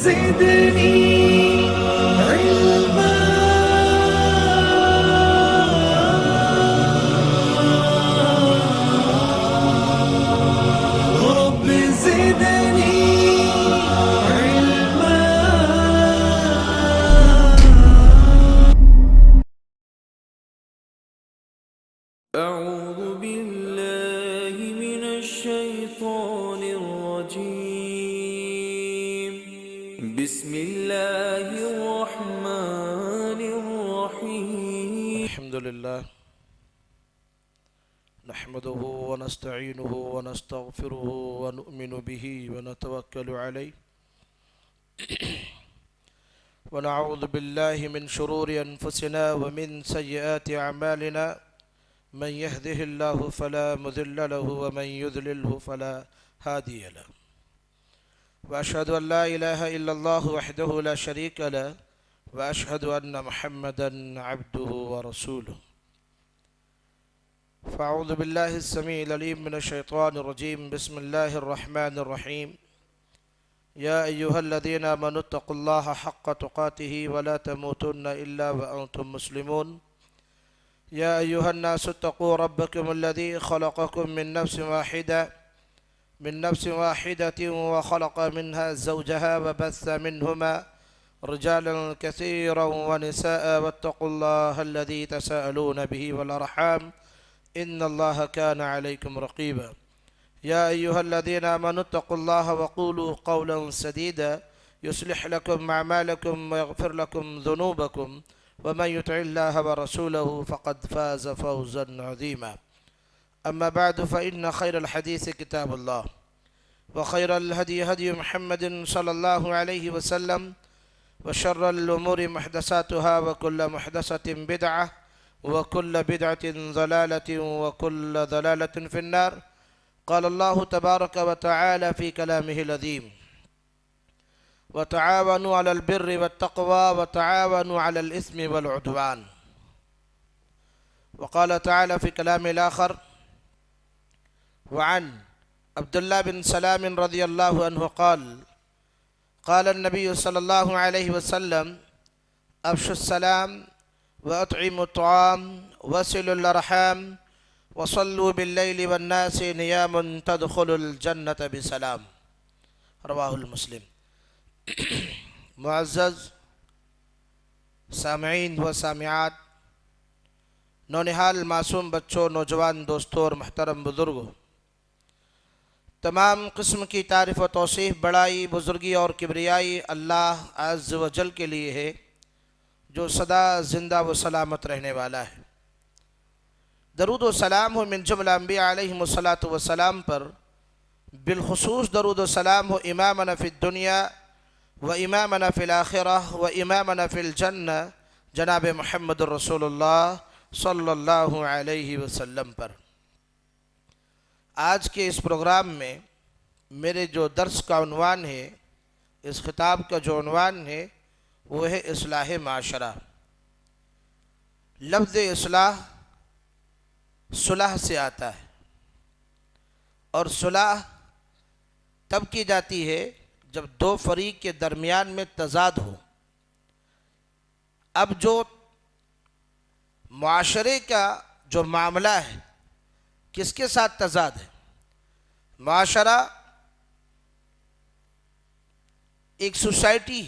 زدني علما رب زدني علما. أعوذ بالله من الشيطان الرجيم. بسم الله الرحمن الرحيم. الحمد لله نحمده ونستعينه ونستغفره ونؤمن به ونتوكل عليه ونعوذ بالله من شرور أنفسنا ومن سيئات أعمالنا من يهده الله فلا مضل له ومن يضلله فلا هادي له وأشهد أن لا إله إلا الله وحده لا شريك له وأشهد أن محمدا عبده ورسوله. فأعوذ بالله السميع العليم من الشيطان الرجيم. بسم الله الرحمن الرحيم. يا أيها الذين آمنوا اتقوا الله حق تقاته ولا تموتن إلا وأنتم مسلمون. يا أيها الناس اتقوا ربكم الذي خلقكم من نفس واحدة وخلق منها زوجها وبث منهما رجالا كثيرا ونساء واتقوا الله الذي تساءلون به والأرحام إن الله كان عليكم رقيبا. يا أيها الذين آمنوا اتقوا الله وقولوا قولا سديدا يصلح لكم أعمالكم ويغفر لكم ذنوبكم ومن يطع الله ورسوله فقد فاز فوزا عظيما. أما بعد فإن خير الحديث كتاب الله وخير الهدي هدي محمد صلى الله عليه وسلم وشر الأمور محدثاتها وكل محدثة بدعة وكل بدعة ضلالة وكل ضلالة في النار. قال الله تبارك وتعالى في كلامه العظيم وتعاونوا على البر والتقوى وتعاونوا على الإثم والعدوان. وقال تعالى في كلامه الآخر وعن عبد الله بن سلام رضي الله عنه قال قال النبي صلى الله عليه وسلم أفشوا السلام وأطعموا الطعام وصلوا الأرحام وصلوا بالليل والناس نيام تدخلوا الجنة بسلام. رواہ المسلم. معزز سامعین و سامعات، نونہال معصوم بچوں، نوجوان دوستوں اور محترم بزرگوں، تمام قسم کی تعریف و توصیف، بڑائی، بزرگی اور کبریائی اللہ عز و جل کے لیے ہے جو سدا زندہ و سلامت رہنے والا ہے. درود و سلام ہو من جملہ انبیاء علیہم السلام پر، بالخصوص درود و سلام ہو امامنا فی الدنیا و امامنا فی الآخرہ و امامنا فی الجنہ جناب محمد الرسول اللہ صلی اللہ علیہ وسلم پر. آج کے اس پروگرام میں میرے جو درس کا عنوان ہے، اس خطاب کا جو عنوان ہے وہ ہے اصلاح معاشرہ. لفظ اصلاح صلح سے آتا ہے، اور صلح تب کی جاتی ہے جب دو فریق کے درمیان میں تضاد ہو. اب جو معاشرے کا جو معاملہ ہے کس کے ساتھ تضاد ہے؟ معاشرہ ایک سوسائٹی،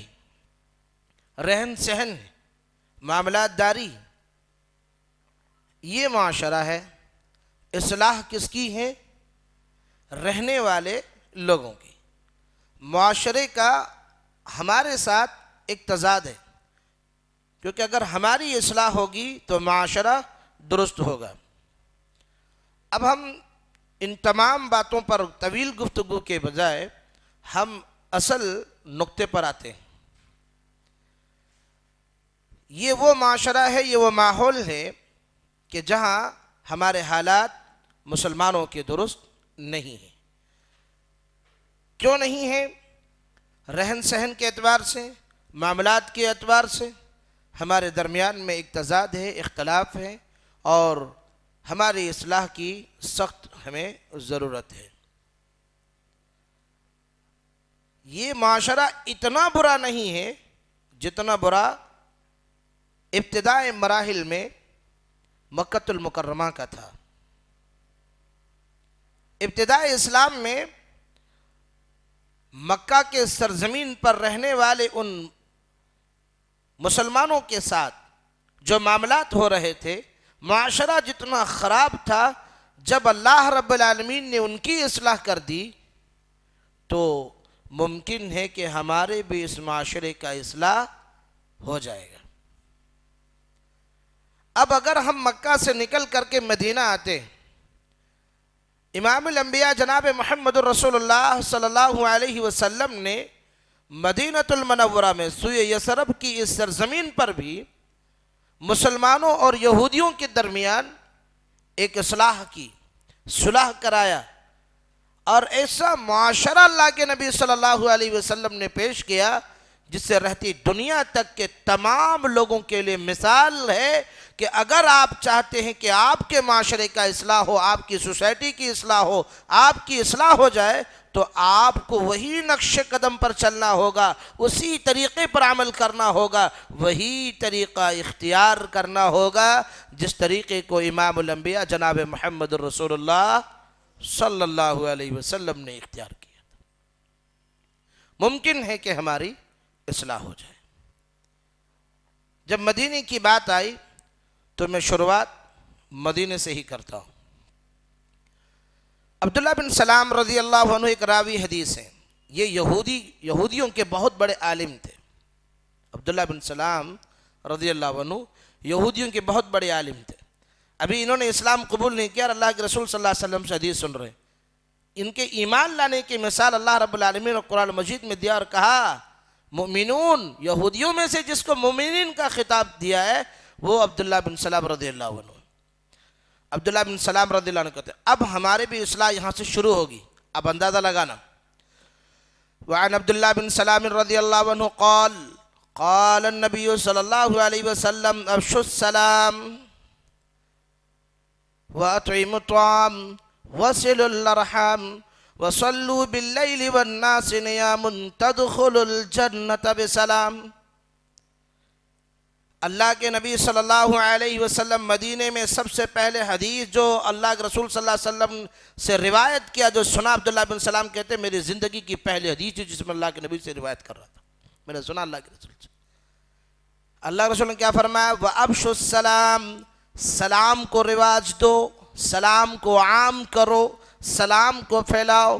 رہن سہن، معاملات داری، یہ معاشرہ ہے. اصلاح کس کی ہے؟ رہنے والے لوگوں کی. معاشرے کا ہمارے ساتھ ایک تضاد ہے، کیونکہ اگر ہماری اصلاح ہوگی تو معاشرہ درست ہوگا. اب ہم ان تمام باتوں پر طویل گفتگو کے بجائے ہم اصل نقطے پر آتے ہیں. یہ وہ معاشرہ ہے، یہ وہ ماحول ہے کہ جہاں ہمارے حالات مسلمانوں کے درست نہیں ہیں. کیوں نہیں ہیں؟ رہن سہن کے اعتبار سے، معاملات کے اعتبار سے ہمارے درمیان میں ایک تضاد ہے، اختلاف ہے، اور ہماری اصلاح کی سخت ہمیں ضرورت ہے. یہ معاشرہ اتنا برا نہیں ہے جتنا برا ابتدائی مراحل میں مکۃ المکرمہ کا تھا۔ ابتدائی اسلام میں مکہ کے سرزمین پر رہنے والے ان مسلمانوں کے ساتھ جو معاملات ہو رہے تھے، معاشرہ جتنا خراب تھا، جب اللہ رب العالمین نے ان کی اصلاح کر دی تو ممکن ہے کہ ہمارے بھی اس معاشرے کا اصلاح ہو جائے گا۔ اب اگر ہم مکہ سے نکل کر کے مدینہ آتے، امام الانبیاء جناب محمد الرسول اللہ صلی اللہ علیہ وسلم نے مدینۃ المنورہ میں سوئے یثرب کی اس سرزمین پر بھی مسلمانوں اور یہودیوں کے درمیان ایک اصلاح کی، صلح کرایا، اور ایسا معاشرہ اللہ کے نبی صلی اللہ علیہ وسلم نے پیش کیا جس سے رہتی دنیا تک کے تمام لوگوں کے لیے مثال ہے کہ اگر آپ چاہتے ہیں کہ آپ کے معاشرے کا اصلاح ہو، آپ کی سوسائٹی کی اصلاح ہو، آپ کی اصلاح ہو جائے، تو آپ کو وہی نقش قدم پر چلنا ہوگا، اسی طریقے پر عمل کرنا ہوگا، وہی طریقہ اختیار کرنا ہوگا جس طریقے کو امام الانبیاء جناب محمد الرسول اللہ صلی اللہ علیہ وسلم نے اختیار کیا تھا۔ ممکن ہے کہ ہماری اصلاح ہو جائے۔ جب مدینے کی بات آئی تو میں شروعات مدینے سے ہی کرتا ہوں۔ عبداللہ بن سلام رضی اللہ عنہ ایک راوی حدیث ہیں، یہ یہودیوں کے بہت بڑے عالم تھے۔ عبداللہ بن سلام رضی اللہ عنہ یہودیوں کے بہت بڑے عالم تھے۔ ابھی انہوں نے اسلام قبول نہیں کیا اور اللہ کے رسول صلی اللہ علیہ وسلم سے حدیث سن رہے ہیں۔ ان کے ایمان لانے کی مثال اللہ رب العالمین اور قرآن مجید میں دیا اور کہا مؤمنون، یہودیوں میں سے جس کو مومنین کا خطاب دیا ہے وہ عبداللہ بن سلام رضی اللہ عنہ۔ عبداللہ بن سلام رضی اللہ عنہ کہتے ہیں اب ہمارے بھی اصلاح یہاں سے شروع ہوگی، اب اندازہ لگانا۔ وعن عبداللہ بن سلام رضی اللہ عنہ قال قال النبی صلی اللہ علیہ وسلم افشوا السلام وَأَطْعِمُوا الطَّعَامَ وَصِلُوا الْأَرْحَامَ وَصَلُّوا بِاللَّيْلِ وَالنَّاسِ نِيَامٌ تَدْخُلُوا الْجَنَّةَ بِسَلَامٍ۔ اللہ کے نبی صلی اللہ علیہ وسلم مدینے میں سب سے پہلے حدیث جو اللہ کے رسول صلی اللہ علیہ وسلم سے روایت کیا، جو سنا، عبداللہ بن سلام کہتے ہیں میری زندگی کی پہلی حدیث ہے جس میں اللہ کے نبی سے روایت کر رہا تھا، میں نے سنا اللہ کے رسول سے۔ اللہ کے رسول نے کیا فرمایا؟ وَأَبْشُوا السَّلَامَ، سلام کو رواج دو، سلام کو عام کرو، سلام کو پھیلاؤ،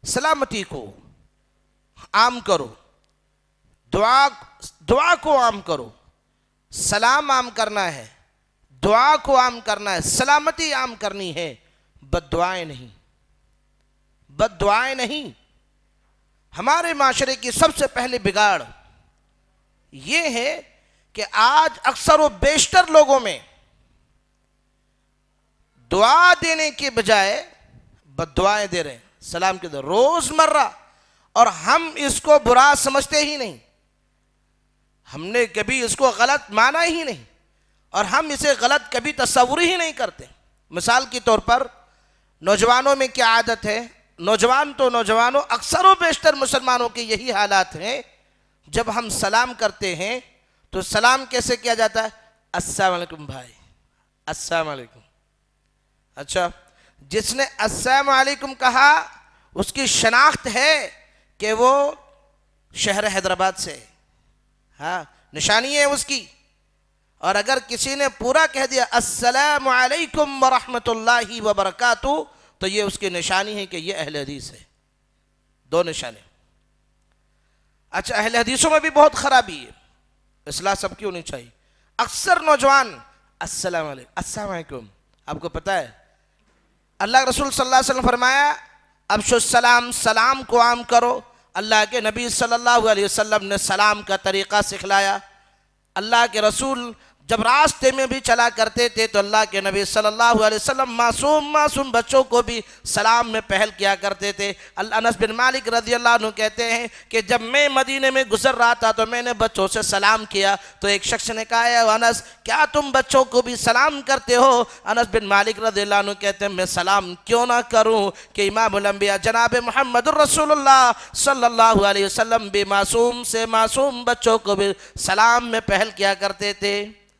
سلامتی کو عام کرو، دعا کو عام کرو۔ سلام عام کرنا ہے، دعا کو عام کرنا ہے، سلامتی عام کرنی ہے، بد دعائیں نہیں، بد دعائیں نہیں۔ ہمارے معاشرے کی سب سے پہلے بگاڑ یہ ہے کہ آج اکثر و بیشتر لوگوں میں دعا دینے کے بجائے بد دعائیں دے رہے ہیں، سلام کے دور روز مرہ، اور ہم اس کو برا سمجھتے ہی نہیں، ہم نے کبھی اس کو غلط مانا ہی نہیں، اور ہم اسے غلط کبھی تصور ہی نہیں کرتے۔ مثال کے طور پر نوجوانوں میں کیا عادت ہے، نوجوانوں اکثر و بیشتر مسلمانوں کے یہی حالات ہیں، جب ہم سلام کرتے ہیں تو سلام کیسے کیا جاتا ہے؟ السلام علیکم بھائی، السلام علیکم۔ اچھا، جس نے السلام علیکم کہا اس کی شناخت ہے کہ وہ شہر حیدرآباد سے، ہاں نشانی ہے اس کی، اور اگر کسی نے پورا کہہ دیا السلام علیکم ورحمۃ اللہ وبرکاتہ تو یہ اس کی نشانی ہے کہ یہ اہل حدیث ہے، دو نشانے۔ اچھا، اہل حدیثوں میں بھی بہت خرابی ہے، اصلاح سب کی ہونی چاہیے۔ اکثر نوجوان السلام علیکم، آپ کو پتہ ہے اللہ رسول صلی اللہ علیہ وسلم فرمایا افشوا السلام، سلام کو عام کرو۔ اللہ کے نبی صلی اللہ علیہ وسلم نے سلام کا طریقہ سکھلایا۔ اللہ کے رسول جب راستے میں بھی چلا کرتے تھے تو اللہ کے نبی صلی اللہ علیہ وسلم معصوم بچوں کو بھی سلام میں پہل کیا کرتے تھے۔ انس بن مالک رضی اللہ عنہ کہتے ہیں کہ جب میں مدینے میں گزر رہا تھا تو میں نے بچوں سے سلام کیا تو ایک شخص نے کہا ہے انس کیا تم بچوں کو بھی سلام کرتے ہو؟ انس بن مالک رضی اللہ عنہ کہتے ہیں میں سلام کیوں نہ کروں کہ امام الانبیاء جناب محمد الرسول اللہ صلی اللہ علیہ وسلم بھی معصوم سے معصوم بچوں کو بھی سلام میں پہل کیا کرتے تھے،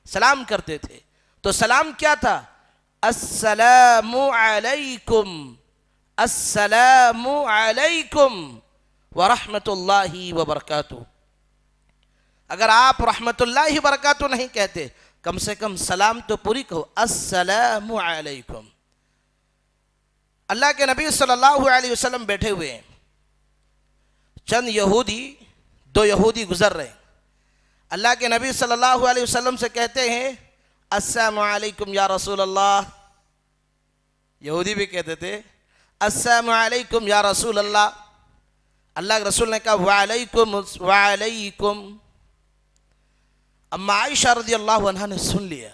سلام کرتے تھے۔ تو سلام کیا تھا؟ السلام علیکم، السلام علیکم ورحمت اللہ وبرکاتہ۔ اگر آپ رحمت اللہ وبرکاتہ نہیں کہتے کم سے کم سلام تو پوری کہو، السلام علیکم۔ اللہ کے نبی صلی اللہ علیہ وسلم بیٹھے ہوئے ہیں، چند یہودی، دو یہودی گزر رہے ہیں، اللہ کے نبی صلی اللہ علیہ وسلم سے کہتے ہیں السلام علیکم یا رسول اللہ۔ یہودی بھی کہتے تھے السلام علیکم یا رسول اللہ۔ اللہ کے رسول نے کہا وعلیکم وعلیکم۔ اما عائشہ رضی اللہ عنہ نے سن لیا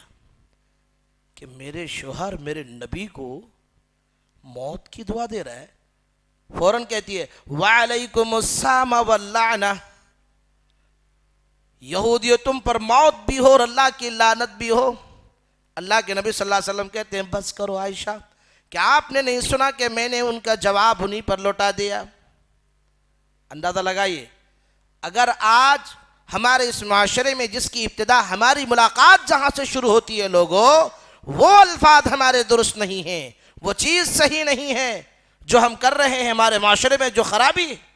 کہ میرے شوہر میرے نبی کو موت کی دعا دے رہا ہے، فوراً کہتی ہے وعلیکم السلام واللعنہ، یہودیو تم پر موت بھی ہو اور اللہ کی لعنت بھی ہو۔ اللہ کے نبی صلی اللہ علیہ وسلم کہتے ہیں بس کرو عائشہ، کیا آپ نے نہیں سنا کہ میں نے ان کا جواب انہی پر لوٹا دیا؟ اندازہ لگائیے، اگر آج ہمارے اس معاشرے میں جس کی ابتدا ہماری ملاقات جہاں سے شروع ہوتی ہے لوگوں، وہ الفاظ ہمارے درست نہیں ہیں، وہ چیز صحیح نہیں ہے جو ہم کر رہے ہیں، ہمارے معاشرے میں جو خرابی ہے،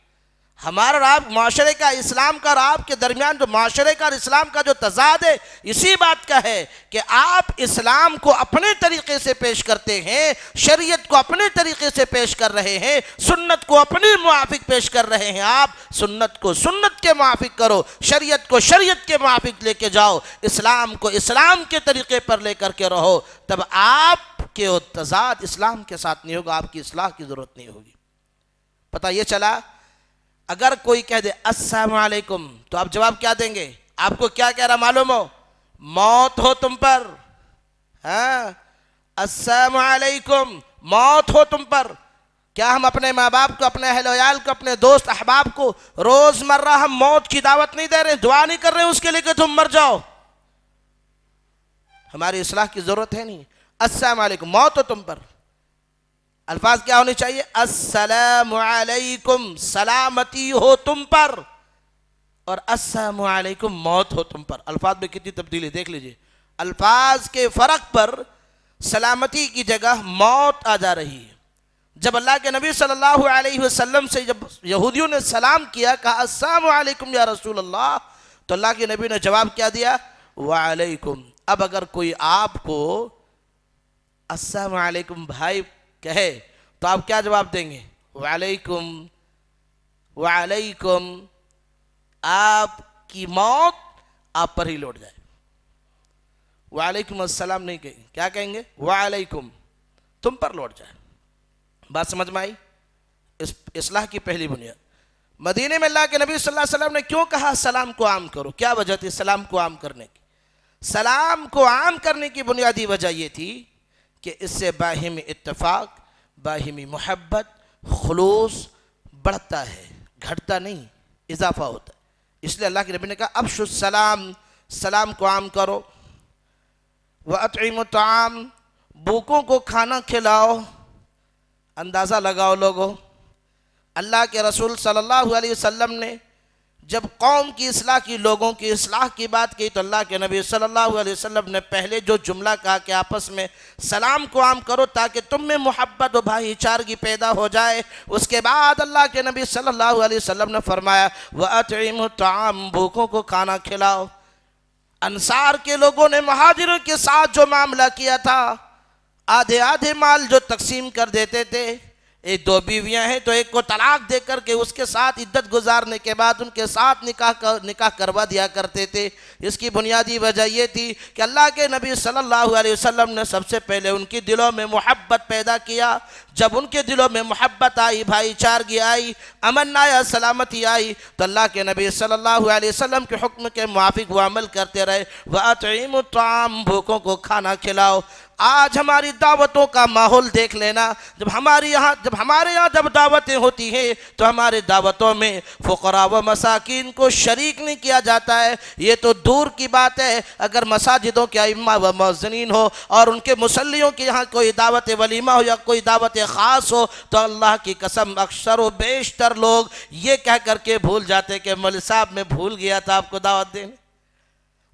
ہمارا اور آپ معاشرے کا اسلام کا اور آپ کے درمیان جو معاشرے کا اور اسلام کا جو تضاد ہے اسی بات کا ہے کہ آپ اسلام کو اپنے طریقے سے پیش کرتے ہیں، شریعت کو اپنے طریقے سے پیش کر رہے ہیں، سنت کو اپنے موافق پیش کر رہے ہیں۔ آپ سنت کو سنت کے موافق کرو، شریعت کو شریعت کے موافق لے کے جاؤ، اسلام کو اسلام کے طریقے پر لے کر کے رہو، تب آپ کے تضاد اسلام کے ساتھ نہیں ہوگا، آپ کی اصلاح کی ضرورت نہیں ہوگی۔ پتہ یہ چلا اگر کوئی کہہ دے السلام علیکم تو آپ جواب کیا دیں گے؟ آپ کو کیا کہہ رہا معلوم ہو؟ موت ہو تم پر، ہاں السلام علیکم موت ہو تم پر۔ کیا ہم اپنے ماں باپ کو، اپنے اہل ویال کو، اپنے دوست احباب کو روز مرہ ہم موت کی دعوت نہیں دے رہے، دعا نہیں کر رہے اس کے لئے کہ تم مر جاؤ؟ ہماری اصلاح کی ضرورت ہے نہیں۔ السلام علیکم موت ہو تم پر، الفاظ کیا ہونے چاہیے؟ السلام علیکم سلامتی ہو تم پر، اور السلام علیکم موت ہو تم پر۔ الفاظ میں کتنی تبدیلی دیکھ لیجئے، الفاظ کے فرق پر سلامتی کی جگہ موت آ جا رہی ہے۔ جب اللہ کے نبی صلی اللہ علیہ وسلم سے جب یہودیوں نے سلام کیا، کہا السلام علیکم یا رسول اللہ، تو اللہ کے نبی نے جواب کیا دیا؟ وعلیکم۔ اب اگر کوئی آپ کو السلام علیکم بھائی کہے تو آپ کیا جواب دیں گے؟ وعلیکم وعلیکم، آپ کی موت آپ پر ہی لوٹ جائے۔ وعلیکم السلام نہیں کہیں گے، کیا کہیں گے؟ وعلیکم، تم پر لوٹ جائے۔ بات سمجھ میں آئی؟ اصلاح کی پہلی بنیاد۔ مدینے میں اللہ کے نبی صلی اللہ علیہ وسلم نے کیوں کہا سلام کو عام کرو؟ کیا وجہ تھی سلام کو عام کرنے کی؟ سلام کو عام کرنے کی بنیادی وجہ یہ تھی کہ اس سے باہمی اتفاق، باہمی محبت، خلوص بڑھتا ہے، گھٹتا نہیں، اضافہ ہوتا ہے۔ اس لیے اللہ کے نبی نے کہا افشوا السلام، سلام کو عام کرو۔ وَأَطْعِمُوا الطَّعَامَ، بھوکوں کو کھانا کھلاؤ۔ اندازہ لگاؤ لوگوں، اللہ کے رسول صلی اللہ علیہ وسلم نے جب قوم کی اصلاح کی، لوگوں کی اصلاح کی بات کی، تو اللہ کے نبی صلی اللہ علیہ وسلم نے پہلے جو جملہ کہا کہ آپس میں سلام کو عام کرو تاکہ تم میں محبت و بھائی چارگی پیدا ہو جائے، اس کے بعد اللہ کے نبی صلی اللہ علیہ وسلم نے فرمایا وَأَطْعِمُوا الطَّعَامَ، بھوکوں کو کھانا کھلاؤ۔ انصار کے لوگوں نے مہاجروں کے ساتھ جو معاملہ کیا تھا، آدھے آدھے مال جو تقسیم کر دیتے تھے، ایک دو بیویاں ہیں تو ایک کو طلاق دے کر کے اس کے ساتھ عدت گزارنے کے بعد ان کے ساتھ نکاح کروا دیا کرتے تھے۔ اس کی بنیادی وجہ یہ تھی کہ اللہ کے نبی صلی اللہ علیہ وسلم نے سب سے پہلے ان کی دلوں میں محبت پیدا کیا۔ جب ان کے دلوں میں محبت آئی، بھائی چارگی آئی، امن آیا، سلامتی آئی، تو اللہ کے نبی صلی اللہ علیہ وسلم کے حکم کے موافق وہ عمل کرتے رہے۔ وَأَطْعِمُوا الطَّعَامَ، بھوکوں کو کھانا کھلاؤ۔ آج ہماری دعوتوں کا ماحول دیکھ لینا، جب ہمارے یہاں جب دعوتیں ہوتی ہیں تو ہمارے دعوتوں میں فقراء و مساکین کو شریک نہیں کیا جاتا ہے۔ یہ تو دور کی بات ہے، اگر مساجدوں کے ائمہ و مؤذنین ہو اور ان کے مصلیوں کے یہاں کوئی دعوت ولیمہ ہو یا کوئی دعوت خاص ہو تو اللہ کی قسم اکثر و بیشتر لوگ یہ کہہ کر کے بھول جاتے کہ مولوی صاحب میں بھول گیا تھا آپ کو دعوت دینے۔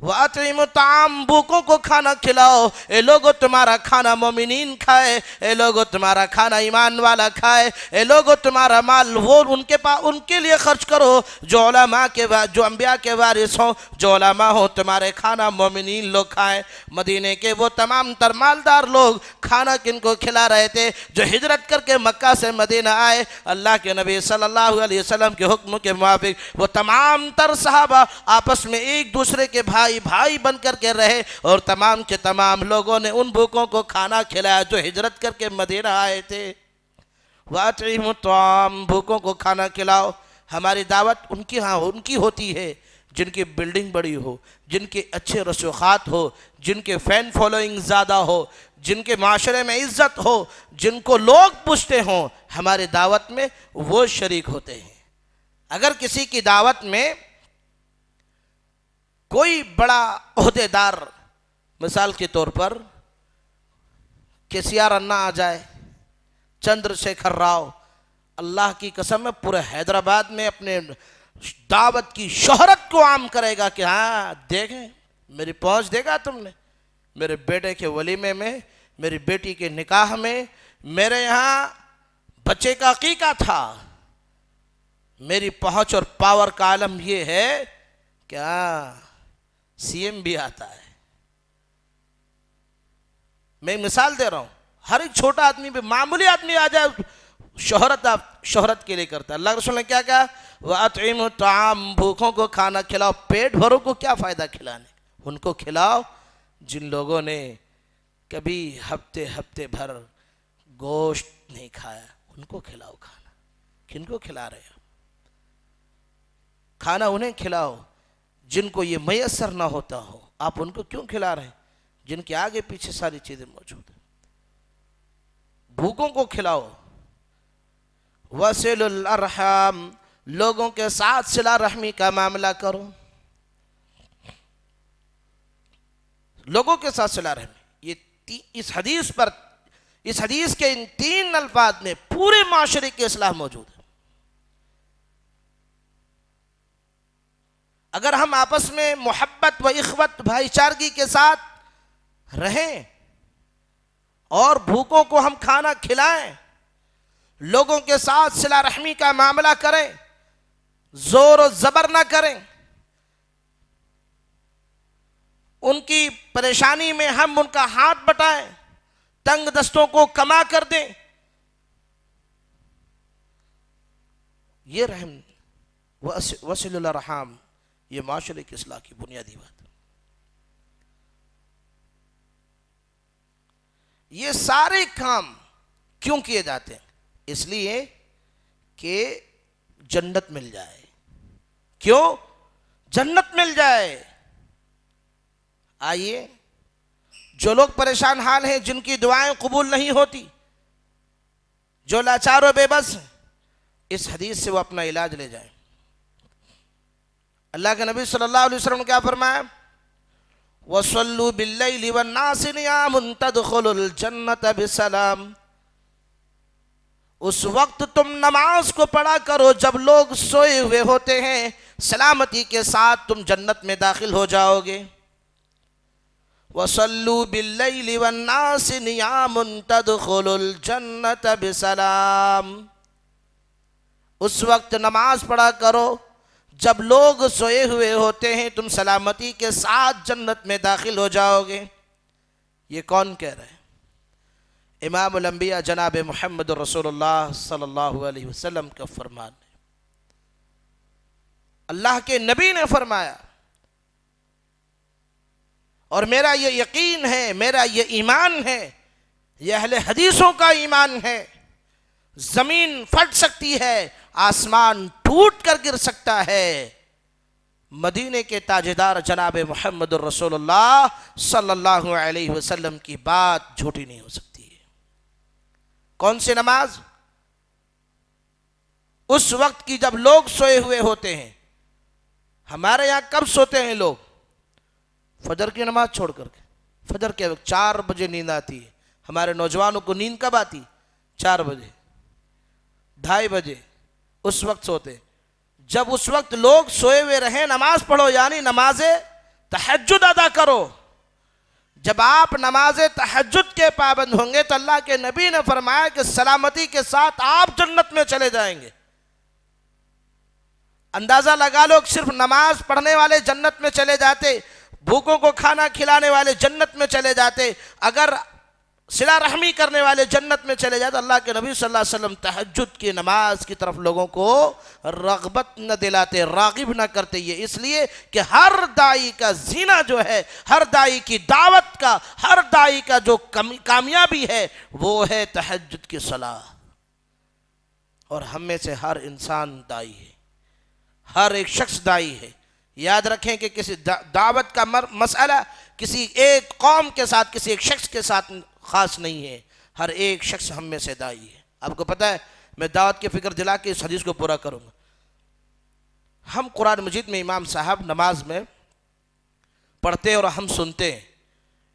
وَأَطْعِمُوا الطَّعَامَ، بھوکوں کو کھانا کھلاؤ۔ اے لوگو تمہارا کھانا مومنین کھائے، اے لوگو تمہارا کھانا ایمان والا کھائے، اے لوگو تمہارا مال وہ ان کے لیے خرچ کرو جو انبیاء کے وارث ہوں، جو علماء ہوں، تمہارے کھانا مومنین لوگ کھائیں۔ مدینے کے وہ تمام تر مالدار لوگ کھانا کن کو کھلا رہے تھے؟ جو ہجرت کر کے مکہ سے مدینہ آئے، اللہ کے نبی صلی اللہ علیہ وسلم کے حکم کے موافق وہ تمام تر صحابہ آپس میں ایک دوسرے کے بھائی بن کر کے رہے، اور تمام کے تمام لوگوں نے ان بھوکوں کو کھانا کھلایا جو ہجرت کر کے مدینہ آئے تھے۔ وَأَطْعِمُوا الطَّعَامَ، بھوکوں کو کھانا کھلاؤ۔ ہماری دعوت ان کی ہوتی ہے جن کی بلڈنگ بڑی ہو، جن کے اچھے رسوخات ہو، جن کے فین فالوئنگ زیادہ ہو، جن کے معاشرے میں عزت ہو، جن کو لوگ پوچھتے ہوں، ہماری دعوت میں وہ شریک ہوتے ہیں۔ اگر کسی کی دعوت میں کوئی بڑا عہدیدار، مثال کے طور پر KCR انا آ جائے، چندر شیکھر راؤ، اللہ کی قسم ہے پورے حیدرآباد میں اپنے دعوت کی شہرت کو عام کرے گا کہ ہاں دیکھیں میری پہنچ دے گا تم نے، میرے بیٹے کے ولیمے میں، میری بیٹی کے نکاح میں، میرے یہاں بچے کا عقیقہ تھا۔ میری پہنچ اور پاور کا عالم یہ ہے کہ CM بھی آتا ہے۔ میں مثال دے رہا ہوں، ہر ایک چھوٹا آدمی بھی، معمولی آدمی آ جائے، شہرت کے لیے کرتا ہے۔ اللہ رسول نے کیا کہا؟ وَأَطْعِمُوا الطَّعَامَ، بھوکوں کو کھانا کھلاؤ۔ پیٹ بھروں کو کیا فائدہ کھلانے، ان کو کھلاؤ جن لوگوں نے کبھی ہفتے بھر گوشت نہیں کھایا، ان کو کھلاؤ کھانا۔ کن کو کھلا رہے ہو؟ کھانا انہیں کھلاؤ جن کو یہ میسر نہ ہوتا ہو۔ آپ ان کو کیوں کھلا رہے ہیں جن کے آگے پیچھے ساری چیزیں موجود ہیں؟ بھوکوں کو کھلاؤ۔ وَصِلُوا الْأَرْحَامَ، لوگوں کے ساتھ صلہ رحمی کا معاملہ کرو۔ لوگوں کے ساتھ صلہ رحمی، یہ اس حدیث کے ان 3 الفاظ میں پورے معاشرے کی اصلاح موجود ہے۔ اگر ہم آپس میں محبت و اخوت، بھائی چارگی کے ساتھ رہیں اور بھوکوں کو ہم کھانا کھلائیں، لوگوں کے ساتھ صلہ رحمی کا معاملہ کریں، زور و زبر نہ کریں، ان کی پریشانی میں ہم ان کا ہاتھ بٹائیں، تنگ دستوں کو کما کر دیں، یہ رحم وصل الارحام، یہ معاشرے کی اصلاح کی بنیادی بات ہے۔ یہ سارے کام کیوں کیے جاتے ہیں؟ اس لیے کہ جنت مل جائے۔ کیوں؟ جنت مل جائے۔ آئیے، جو لوگ پریشان حال ہیں، جن کی دعائیں قبول نہیں ہوتی، جو لاچار و بے بس ہیں، اس حدیث سے وہ اپنا علاج لے جائیں۔ اللہ کے نبی صلی اللہ علیہ وسلم نے کیا فرمایا؟ وَصَلُّوا بِاللَّيْلِ وَالنَّاسِ نِيَامٌ تَدْخُلُوا الْجَنَّةَ بِسَلَامٍ، اس وقت تم نماز کو پڑھا کرو جب لوگ سوئے ہوئے ہوتے ہیں، سلامتی کے ساتھ تم جنت میں داخل ہو جاؤ گے۔ وَصَلُّوا بِاللَّيْلِ وَالنَّاسِ نِيَامٌ تَدْخُلُوا الْجَنَّةَ بِسَلَامٍ، اس وقت نماز پڑھا کرو جب لوگ سوئے ہوئے ہوتے ہیں، تم سلامتی کے ساتھ جنت میں داخل ہو جاؤ گے۔ یہ کون کہہ رہے ہیں؟ امام الانبیاء جناب محمد رسول اللہ صلی اللہ علیہ وسلم کا فرمان ہے۔ اللہ کے نبی نے فرمایا، اور میرا یہ یقین ہے، میرا یہ ایمان ہے، یہ اہل حدیثوں کا ایمان ہے، زمین پھٹ سکتی ہے، آسمان ٹوٹ کر گر سکتا ہے، مدینے کے تاجدار جناب محمد رسول اللہ صلی اللہ علیہ وسلم کی بات جھوٹی نہیں ہو سکتی ہے۔ کون سی نماز؟ اس وقت کی جب لوگ سوئے ہوئے ہوتے ہیں۔ ہمارے یہاں کب سوتے ہیں لوگ؟ فجر کی نماز چھوڑ کر کے۔ فجر کے وقت 4 بجے نیند آتی ہے۔ ہمارے نوجوانوں کو نیند کب آتی؟ 4 بجے، 2:30 بجے، اس وقت سوتے۔ جب اس وقت لوگ سوئے ہوئے رہیں، نماز پڑھو، یعنی نماز تہجد ادا کرو۔ جب آپ نماز تہجد کے پابند ہوں گے تو اللہ کے نبی نے فرمایا کہ سلامتی کے ساتھ آپ جنت میں چلے جائیں گے۔ اندازہ لگا لو، صرف نماز پڑھنے والے جنت میں چلے جاتے، بھوکوں کو کھانا کھلانے والے جنت میں چلے جاتے، اگر صلہ رحمی کرنے والے جنت میں چلے جاتے، اللہ کے نبی صلی اللہ علیہ وسلم تہجد کی نماز کی طرف لوگوں کو رغبت نہ دلاتے، راغب نہ کرتے۔ یہ اس لیے کہ ہر داعی کا زینہ جو ہے، ہر داعی کی دعوت کا، ہر داعی کا جو کامیابی ہے وہ ہے تہجد کی صلاح۔ اور ہم میں سے ہر انسان داعی ہے، ہر ایک شخص داعی ہے۔ یاد رکھیں کہ کسی دعوت کا مسئلہ کسی ایک قوم کے ساتھ، کسی ایک شخص کے ساتھ خاص نہیں ہے، ہر ایک شخص ہم میں سے داعی ہے۔ آپ کو پتہ ہے، میں دعوت کی فکر دلا کے اس حدیث کو پورا کروں گا۔ ہم قرآن مجید میں امام صاحب نماز میں پڑھتے اور ہم سنتے ہیں۔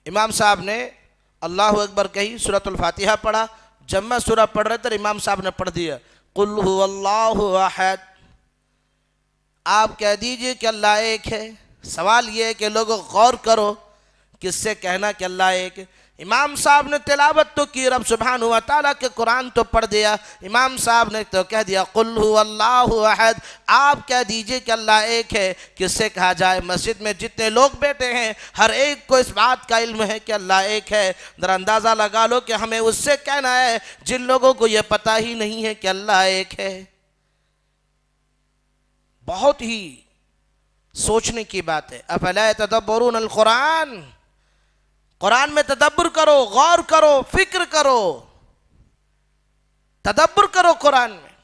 امام صاحب نے اللہ اکبر کہی، سورۃ الفاتحہ پڑھا، جب میں سورہ پڑھ رہے تھے امام صاحب نے پڑھ دیا قل هو اللہ احد۔ آپ کہہ دیجئے کہ اللہ ایک ہے۔ سوال یہ ہے کہ لوگوں غور کرو، کس سے کہنا کہ اللہ ایک ہے؟ امام صاحب نے تلاوت تو کی، رب سبحانہ و تعالیٰ کے قرآن تو پڑھ دیا، امام صاحب نے تو کہہ دیا قل هو اللہ احد۔ آپ کہہ دیجئے کہ اللہ ایک ہے، کس سے کہا جائے؟ مسجد میں جتنے لوگ بیٹھے ہیں ہر ایک کو اس بات کا علم ہے کہ اللہ ایک ہے۔ ذرا اندازہ لگا لو کہ ہمیں اس سے کہنا ہے جن لوگوں کو یہ پتہ ہی نہیں ہے کہ اللہ ایک ہے۔ بہت ہی سوچنے کی بات ہے۔ افلا یتدبرون القرآن، قرآن میں تدبر کرو، غور کرو، فکر کرو، تدبر کرو قرآن میں۔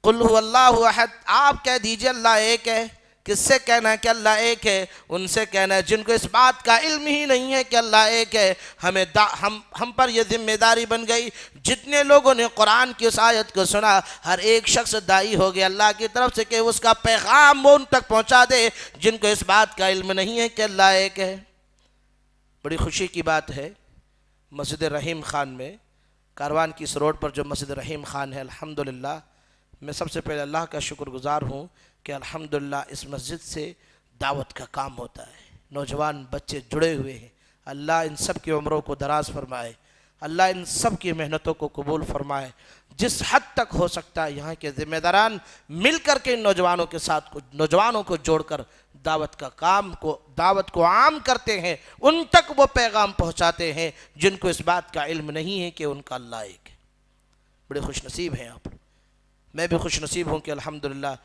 قل هو اللہ احد، آپ کہہ دیجئے اللہ ایک ہے۔ کس سے کہنا ہے کہ اللہ ایک ہے؟ ان سے کہنا ہے جن کو اس بات کا علم ہی نہیں ہے کہ اللہ ایک ہے۔ ہم پر یہ ذمہ داری بن گئی، جتنے لوگوں نے قرآن کی اس آیت کو سنا ہر ایک شخص داعی ہو گیا اللہ کی طرف سے کہ اس کا پیغام وہ ان تک پہنچا دے جن کو اس بات کا علم نہیں ہے کہ اللہ ایک ہے۔ بڑی خوشی کی بات ہے، مسجد رحیم خان میں، کاروان کی اس روڈ پر جو مسجد رحیم خان ہے، الحمدللہ میں سب سے پہلے اللہ کا شکر گزار ہوں کہ الحمدللہ اس مسجد سے دعوت کا کام ہوتا ہے، نوجوان بچے جڑے ہوئے ہیں۔ اللہ ان سب کی عمروں کو دراز فرمائے، اللہ ان سب کی محنتوں کو قبول فرمائے۔ جس حد تک ہو سکتا ہے یہاں کے ذمہ داران مل کر کے ان نوجوانوں کے ساتھ، نوجوانوں کو جوڑ کر دعوت کو عام کرتے ہیں، ان تک وہ پیغام پہنچاتے ہیں جن کو اس بات کا علم نہیں ہے کہ ان کا اللہ ایک ہے۔ بڑے خوش نصیب ہیں آپ، میں بھی خوش نصیب ہوں کہ الحمدللہ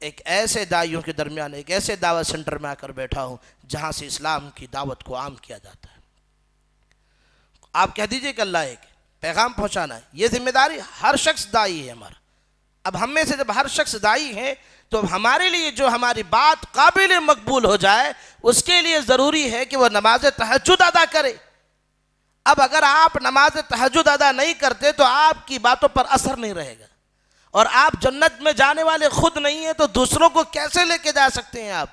ایک ایسے داعیوں کے درمیان، ایک ایسے دعوت سنٹر میں آ کر بیٹھا ہوں جہاں سے اسلام کی دعوت کو عام کیا جاتا ہے۔ آپ کہہ دیجئے کہ اللہ ایک ہے، پیغام پہنچانا ہے، یہ ذمہ داری ہر شخص داعی ہے ہمارا۔ اب ہم میں سے جب ہر شخص داعی ہے تو ہمارے لیے جو ہماری بات قابل مقبول ہو جائے اس کے لیے ضروری ہے کہ وہ نماز تہجد ادا کرے۔ اب اگر آپ نماز تہجد ادا نہیں کرتے تو آپ کی باتوں پر اثر نہیں رہے گا، اور آپ جنت میں جانے والے خود نہیں ہیں تو دوسروں کو کیسے لے کے جا سکتے ہیں آپ؟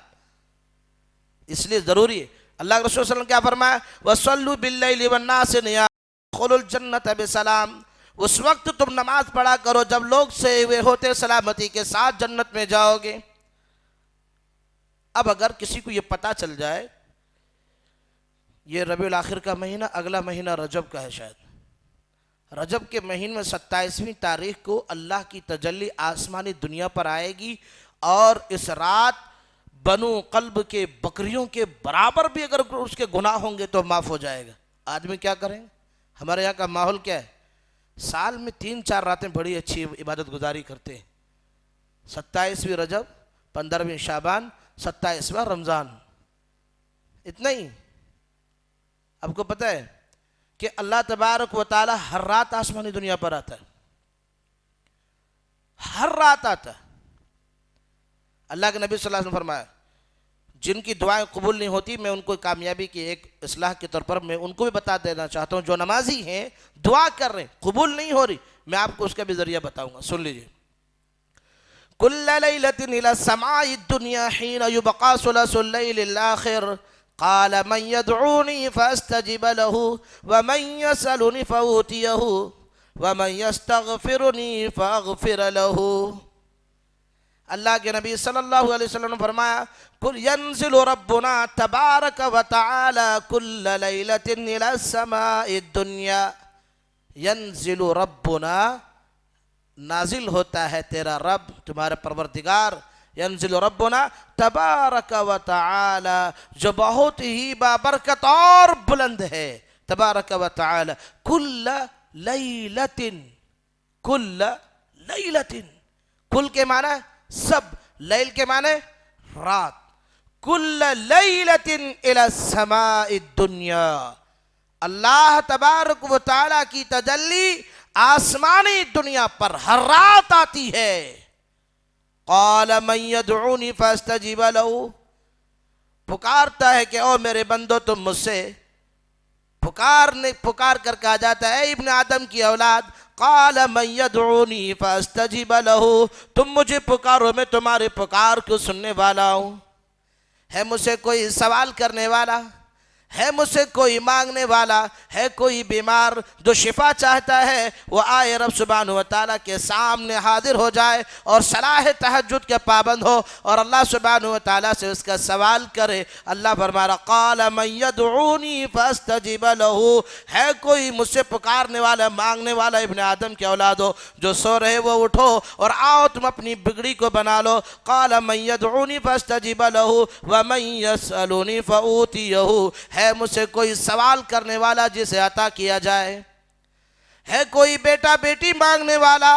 اس لیے ضروری ہے۔ اللہ کے رسول صلی اللہ علیہ وسلم کیا فرمایا؟ وَصَلُّوا بِاللَّيْلِ وَالنَّاسِ نِيَامٌ ادْخُلُوا الْجَنَّةَ بِسَلَامٍ۔ اس وقت تم نماز پڑھا کرو جب لوگ سوئے ہوئے ہوتے، سلامتی کے ساتھ جنت میں جاؤ گے۔ اب اگر کسی کو یہ پتہ چل جائے یہ ربیع الاخر کا مہینہ، اگلا مہینہ رجب کا ہے، شاید رجب کے مہینے میں 27ویں تاریخ کو اللہ کی تجلی آسمانی دنیا پر آئے گی، اور اس رات بنو قلب کے بکریوں کے برابر بھی اگر اس کے گناہ ہوں گے تو معاف ہو جائے گا۔ آدمی کیا کریں؟ ہمارے یہاں کا ماحول کیا ہے؟ سال میں 3-4 راتیں بڑی اچھی عبادت گزاری کرتے ہیں. 27ویں رجب، 15ویں شعبان، 27واں رمضان، اتنا ہی. آپ کو پتہ ہے کہ اللہ تبارک و تعالی ہر رات آسمانی دنیا پر آتا ہے، ہر رات آتا ہے. اللہ کے نبی صلی اللہ علیہ وسلم فرمایا جن کی دعائیں قبول نہیں ہوتی، میں ان کو کامیابی کی ایک اصلاح کے طور پر میں ان کو بھی بتا دینا چاہتا ہوں. جو نمازی ہیں دعا کر رہے ہیں قبول نہیں ہو رہی، میں آپ کو اس کا بھی ذریعہ بتاؤں گا، سن لیجئے. کل لیلۃ الی السماء الدنیا حین یبقى ثلث اللیل الاخر قال من يدعوني فاستجب له ومن يسألني فأوتيه ومن يستغفرني فاغفر له. اللہ کے نبی صلی اللہ علیہ وسلم نے فرمایا قل ينزل ربنا تبارک و تعالی کل لیلۃ الی السماء الدنیا. ينزل ربنا، نازل ہوتا ہے تیرا رب، تمہارا پروردگار. ينزل ربنا تبارک و تعالی، جو بہت ہی بابرکت اور بلند ہے. تبارک و تعالی کل لیلۃ، کل لیلۃ، کل کے معنی سب، لیل کے معنی رات. کل لیلۃ الی السماء الدنیا، اللہ تبارک و تعالی کی تجلی آسمانی دنیا پر ہر رات آتی ہے. قال من يدعوني فاستجب له، پکارتا ہے کہ او میرے بندو تم مجھ سے پکار کر کہا جاتا ہے اے ابن آدم کی اولاد. قال من يدعوني فاستجب له، تم مجھے پکارو میں تمہارے پکار کو سننے والا ہوں. ہے مجھ سے کوئی سوال کرنے والا، ہے مجھ سے کوئی مانگنے والا، ہے کوئی بیمار جو شفا چاہتا ہے، وہ آئے رب سبحانہ و تعالیٰ کے سامنے حاضر ہو جائے اور صلاح تہجد کے پابند ہو اور اللہ سبحانہ و تعالیٰ سے اس کا سوال کرے. اللہ فرمایا قال من يدعوني فاستجب له، ہے کوئی مجھ سے پکارنے والا، مانگنے والا ابن آدم کے اولادو، جو سو رہے وہ اٹھو اور آؤ تم اپنی بگڑی کو بنا لو. قال من يدعوني فاستجب له ومن يسألني فأوتيه، ہے مجھ سے کوئی سوال کرنے والا جسے عطا کیا جائے، ہے کوئی بیٹا بیٹی مانگنے والا،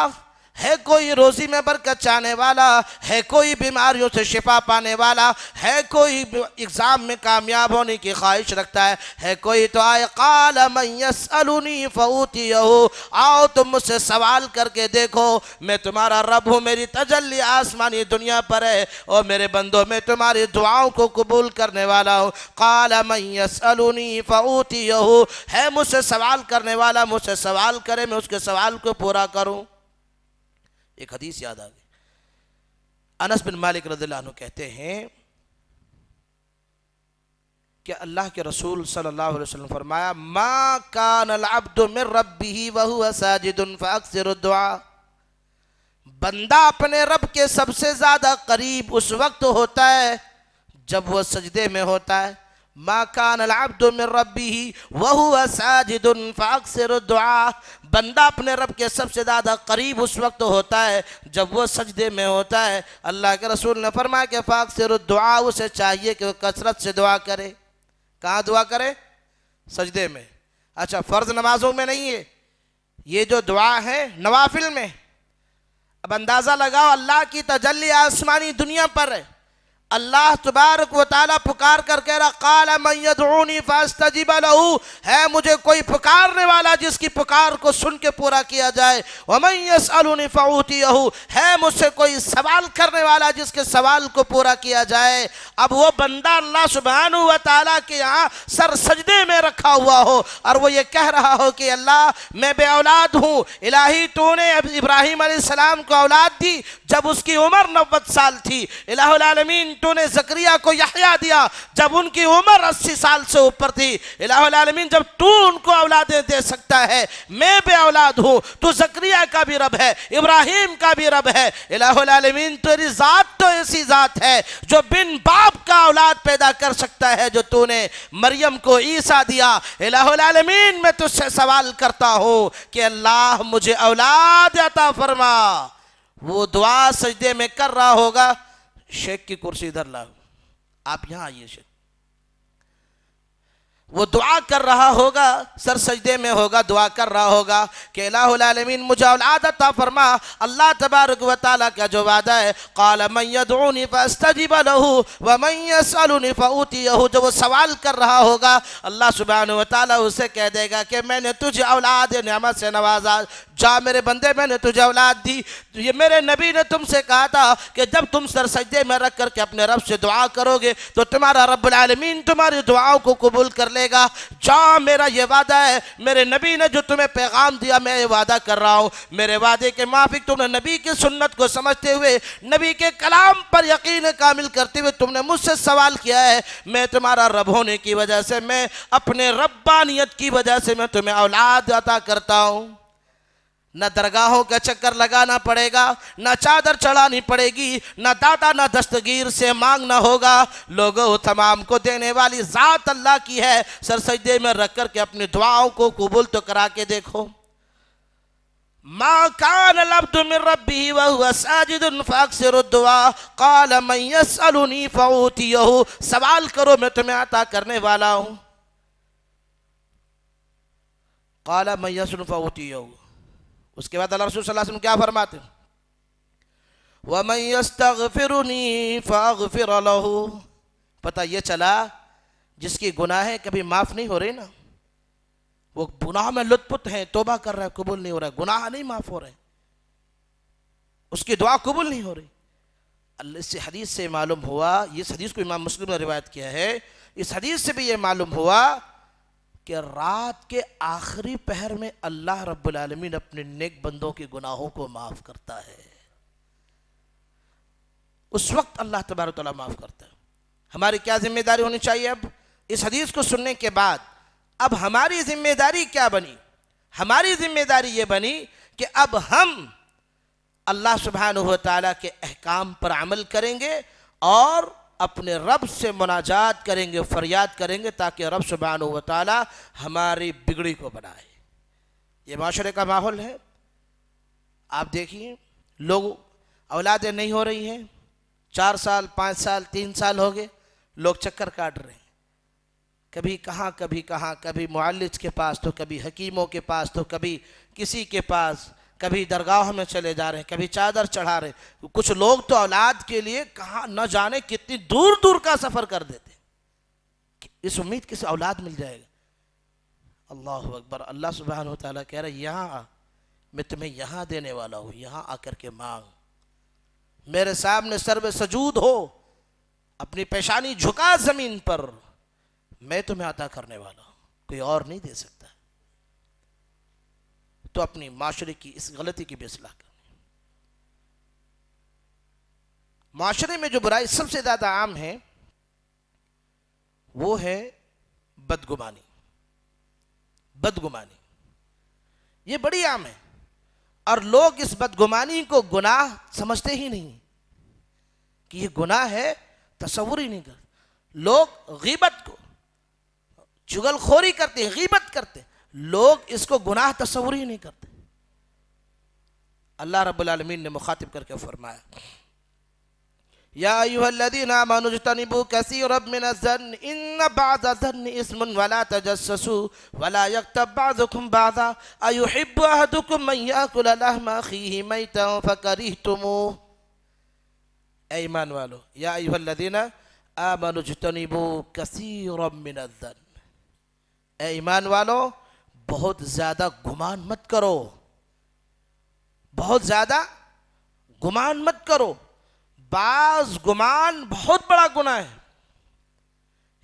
ہے کوئی روزی میں برکت چاہنے والا، ہے کوئی بیماریوں سے شفا پانے والا، ہے کوئی ایگزام میں کامیاب ہونے کی خواہش رکھتا ہے کوئی تو آئے. قال من يسألني فأوتيه، آؤ تم مجھ سے سوال کر کے دیکھو، میں تمہارا رب ہوں، میری تجلی آسمانی دنیا پر ہے، اور میرے بندوں میں تمہاری دعاؤں کو قبول کرنے والا ہوں. قال من يسألني فأوتيه، ہے مجھ سے سوال کرنے والا مجھ سے سوال کرے، میں اس کے سوال کو پورا کروں. ایک حدیث یاد آ گئی. انس بن مالک رضی اللہ عنہ کہتے ہیں کہ اللہ کے رسول صلی اللہ علیہ وسلم فرمایا ما کان العبد من ربه وهو ساجد فاکثر الدعاء، بندہ اپنے رب کے سب سے زیادہ قریب اس وقت ہوتا ہے جب وہ سجدے میں ہوتا ہے. ما کان العبد من ربه وهو ساجد فاکثر الدعاء، بندہ اپنے رب کے سب سے زیادہ قریب اس وقت ہوتا ہے جب وہ سجدے میں ہوتا ہے. اللہ کے رسول نے فرمایا کہ فاکثر الدعاء، اسے چاہیے کہ وہ کثرت سے دعا کرے. کہاں دعا کرے؟ سجدے میں. اچھا فرض نمازوں میں نہیں ہے، یہ جو دعا ہے نوافل میں. اب اندازہ لگاؤ اللہ کی تجلی آسمانی دنیا پر ہے، اللہ تبارک و تعالیٰ پکار کر کہہ رہا قال من يدعوني فاستجب له، ہے مجھے کوئی پکارنے والا جس کی پکار کو سن کے پورا کیا جائے. ومن يسألني فأوتيه، ہے مجھ سے کوئی سوال کرنے والا جس کے سوال کو پورا کیا جائے. اب وہ بندہ اللہ سبحانہ و تعالیٰ کے یہاں سر سجدے میں رکھا ہوا ہو اور وہ یہ کہہ رہا ہو کہ اللہ میں بے اولاد ہوں، الہی تو نے ابراہیم علیہ السلام کو اولاد دی جب اس کی عمر 90 سال تھی، الہ العالمین تو نے زکریا کو یحییٰ دیا جب ان کی عمر 80 سال سے اوپر تھی، الہ العالمین جب تو ان کو اولادیں دے سکتا ہے میں بے اولاد ہوں، تو زکریا کا بھی رب ہے، ابراہیم کا بھی رب ہے. الہ العالمین تیری ذات تو ایسی ذات ہے جو بن باپ کا اولاد پیدا کر سکتا ہے، جو تو نے مریم کو عیسیٰ دیا. الہ العالمین میں تجھ سے سوال کرتا ہوں کہ اللہ مجھے اولاد عطا فرما. وہ دعا سجدے میں کر رہا ہوگا. شیخ کی کرسی ادھر لاؤ، آپ یہاں آئیے شیخ. وہ دعا کر رہا ہوگا، سر سجدے میں ہوگا، دعا کر رہا ہوگا کہ الہ العالمین مجھے اولاد عطا فرما۔ اللہ تبارک و تعالیٰ کا جو وعدہ ہے، قال من یدعونی فاستجب لہ ومن یسألنی فاوتیہ، جو وہ سوال کر رہا ہوگا اللہ سبحانہ و تعالیٰ اسے کہہ دے گا کہ میں نے تجھے اولاد نعمت سے نوازا، جا میرے بندے میں نے تجھے اولاد دی۔ یہ میرے نبی نے تم سے کہا تھا کہ جب تم سر سجدے میں رکھ کر کے اپنے رب سے دعا کرو گے تو تمہارا رب العالمین تمہاری دعاؤں کو قبول کر لے گا۔ جا، میرا یہ وعدہ ہے، میرے نبی نے جو تمہیں پیغام دیا میں یہ وعدہ کر رہا ہوں، میرے وعدے کے موافق تم نے نبی کی سنت کو سمجھتے ہوئے، نبی کے کلام پر یقین کامل کرتے ہوئے تم نے مجھ سے سوال کیا ہے، میں تمہارا رب ہونے کی وجہ سے، میں اپنے ربانیت کی وجہ سے میں تمہیں اولاد عطا کرتا ہوں۔ نہ درگاہوں کا چکر لگانا پڑے گا، نہ چادر چڑھانی پڑے گی، نہ داتا نہ دستگیر سے مانگنا ہوگا۔ لوگوں تمام کو دینے والی ذات اللہ کی ہے، سر سجدے میں رکھ کر کے اپنی دعاؤں کو قبول تو کرا کے دیکھو۔ ما کان العبد من ربه وهو ساجد فاکثر الدعاء قال من یسألنی فاوتیہ، سوال کرو میں تمہیں عطا کرنے والا ہوں۔ قال من یسألنی فاوتیہ، اس کے بعد اللہ رسول صلی اللہ علیہ وسلم کیا فرماتے ہیں؟ وَمَن يَسْتَغْفِرُنِي فَأَغْفِرَ لَهُ، پتہ یہ چلا جس کی گناہیں کبھی معاف نہیں ہو رہی نا، وہ گناہ میں لت پت ہیں، توبہ کر رہا ہے، قبول نہیں ہو رہا ہے، گناہ نہیں معاف ہو رہے، اس کی دعا قبول نہیں ہو رہی۔ اس حدیث سے معلوم ہوا، اس حدیث کو امام مسلم نے روایت کیا ہے، اس حدیث سے بھی یہ معلوم ہوا کہ رات کے آخری پہر میں اللہ رب العالمین اپنے نیک بندوں کے گناہوں کو معاف کرتا ہے، اس وقت اللہ تبارک و تعالیٰ معاف کرتا ہے۔ ہماری کیا ذمہ داری ہونی چاہیے؟ اب اس حدیث کو سننے کے بعد اب ہماری ذمہ داری کیا بنی؟ ہماری ذمہ داری یہ بنی کہ اب ہم اللہ سبحانہ و تعالیٰ کے احکام پر عمل کریں گے اور اپنے رب سے مناجات کریں گے، فریاد کریں گے، تاکہ رب سبحانہ و تعالیٰ ہماری بگڑی کو بنائے۔ یہ معاشرے کا ماحول ہے، آپ دیکھیے لوگ اولادیں نہیں ہو رہی ہیں، 4 سال 5 سال 3 سال ہو گئے، لوگ چکر کاٹ رہے ہیں، کبھی کہاں، کبھی معالج کے پاس تو کبھی حکیموں کے پاس تو کبھی کسی کے پاس، کبھی درگاہوں میں چلے جا رہے ہیں، کبھی چادر چڑھا رہے ہیں۔ کچھ لوگ تو اولاد کے لیے کہاں نہ جانے کتنی دور دور کا سفر کر دیتے ہیں، اس امید کسی اولاد مل جائے گا۔ اللہ اکبر، اللہ سبحانہ و تعالیٰ کہہ رہا ہے یہاں آ، میں تمہیں یہاں دینے والا ہوں، یہاں آ کر کے مانگ، میرے سامنے سرو سجود ہو، اپنی پیشانی جھکا زمین پر، میں تمہیں عطا کرنے والا ہوں، کوئی اور نہیں دے سکتا۔ تو اپنی معاشرے کی اس غلطی کی بھی اصلاح کرنی۔ معاشرے میں جو برائی سب سے زیادہ عام ہے وہ ہے بدگمانی۔ بدگمانی یہ بڑی عام ہے، اور لوگ اس بدگمانی کو گناہ سمجھتے ہی نہیں کہ یہ گناہ ہے، تصور ہی نہیں کرتے۔ لوگ غیبت کو، چغل خوری کرتے ہیں، غیبت کرتے ہیں، لوگ اس کو گناہ تصور ہی نہیں کرتے۔ اللہ رب العالمین نے مخاطب کر کے فرمایا یا ایھا الذین آمنوا اجتنبوا کثیرا من الظن ان بعض الظن اثم ولا تجسسوا ولا یغتب بعضکم بعضا ایحب احدکم من یاکل لحم اخیہ میتا فکرہتموہ۔ اے ایمان والو، یا ایھا الذین آمنوا اجتنبوا کثیرا من الظن، اے ایمان والو بہت زیادہ گمان مت کرو، بہت زیادہ گمان مت کرو، بعض گمان بہت بڑا گناہ ہے۔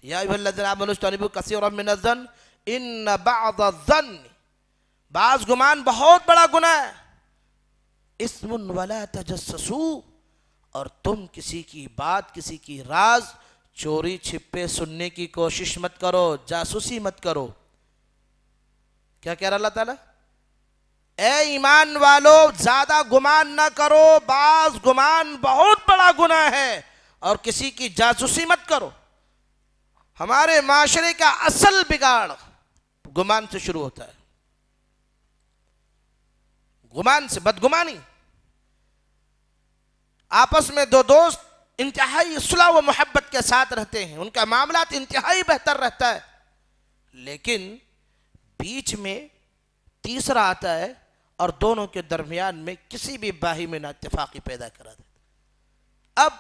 یا ایھا الذین آمنوا اجتنبوا کثیرا من الظن ان بعض الظن، بعض گمان بہت بڑا گناہ ہے۔ اسم ولا تجسسوا، اور تم کسی کی بات، کسی کی راز چوری چھپے سننے کی کوشش مت کرو، جاسوسی مت کرو۔ کیا کہہ رہا اللہ تعالیٰ؟ اے ایمان والو زیادہ گمان نہ کرو، بعض گمان بہت بڑا گناہ ہے، اور کسی کی جاسوسی مت کرو۔ ہمارے معاشرے کا اصل بگاڑ گمان سے شروع ہوتا ہے، گمان سے، بدگمانی۔ آپس میں دو دوست انتہائی صلح و محبت کے ساتھ رہتے ہیں، ان کا معاملات انتہائی بہتر رہتا ہے، لیکن بیچ میں تیسرا آتا ہے اور دونوں کے درمیان میں کسی بھی باہی میں نہ اتفاقی پیدا کرا دیتا. اب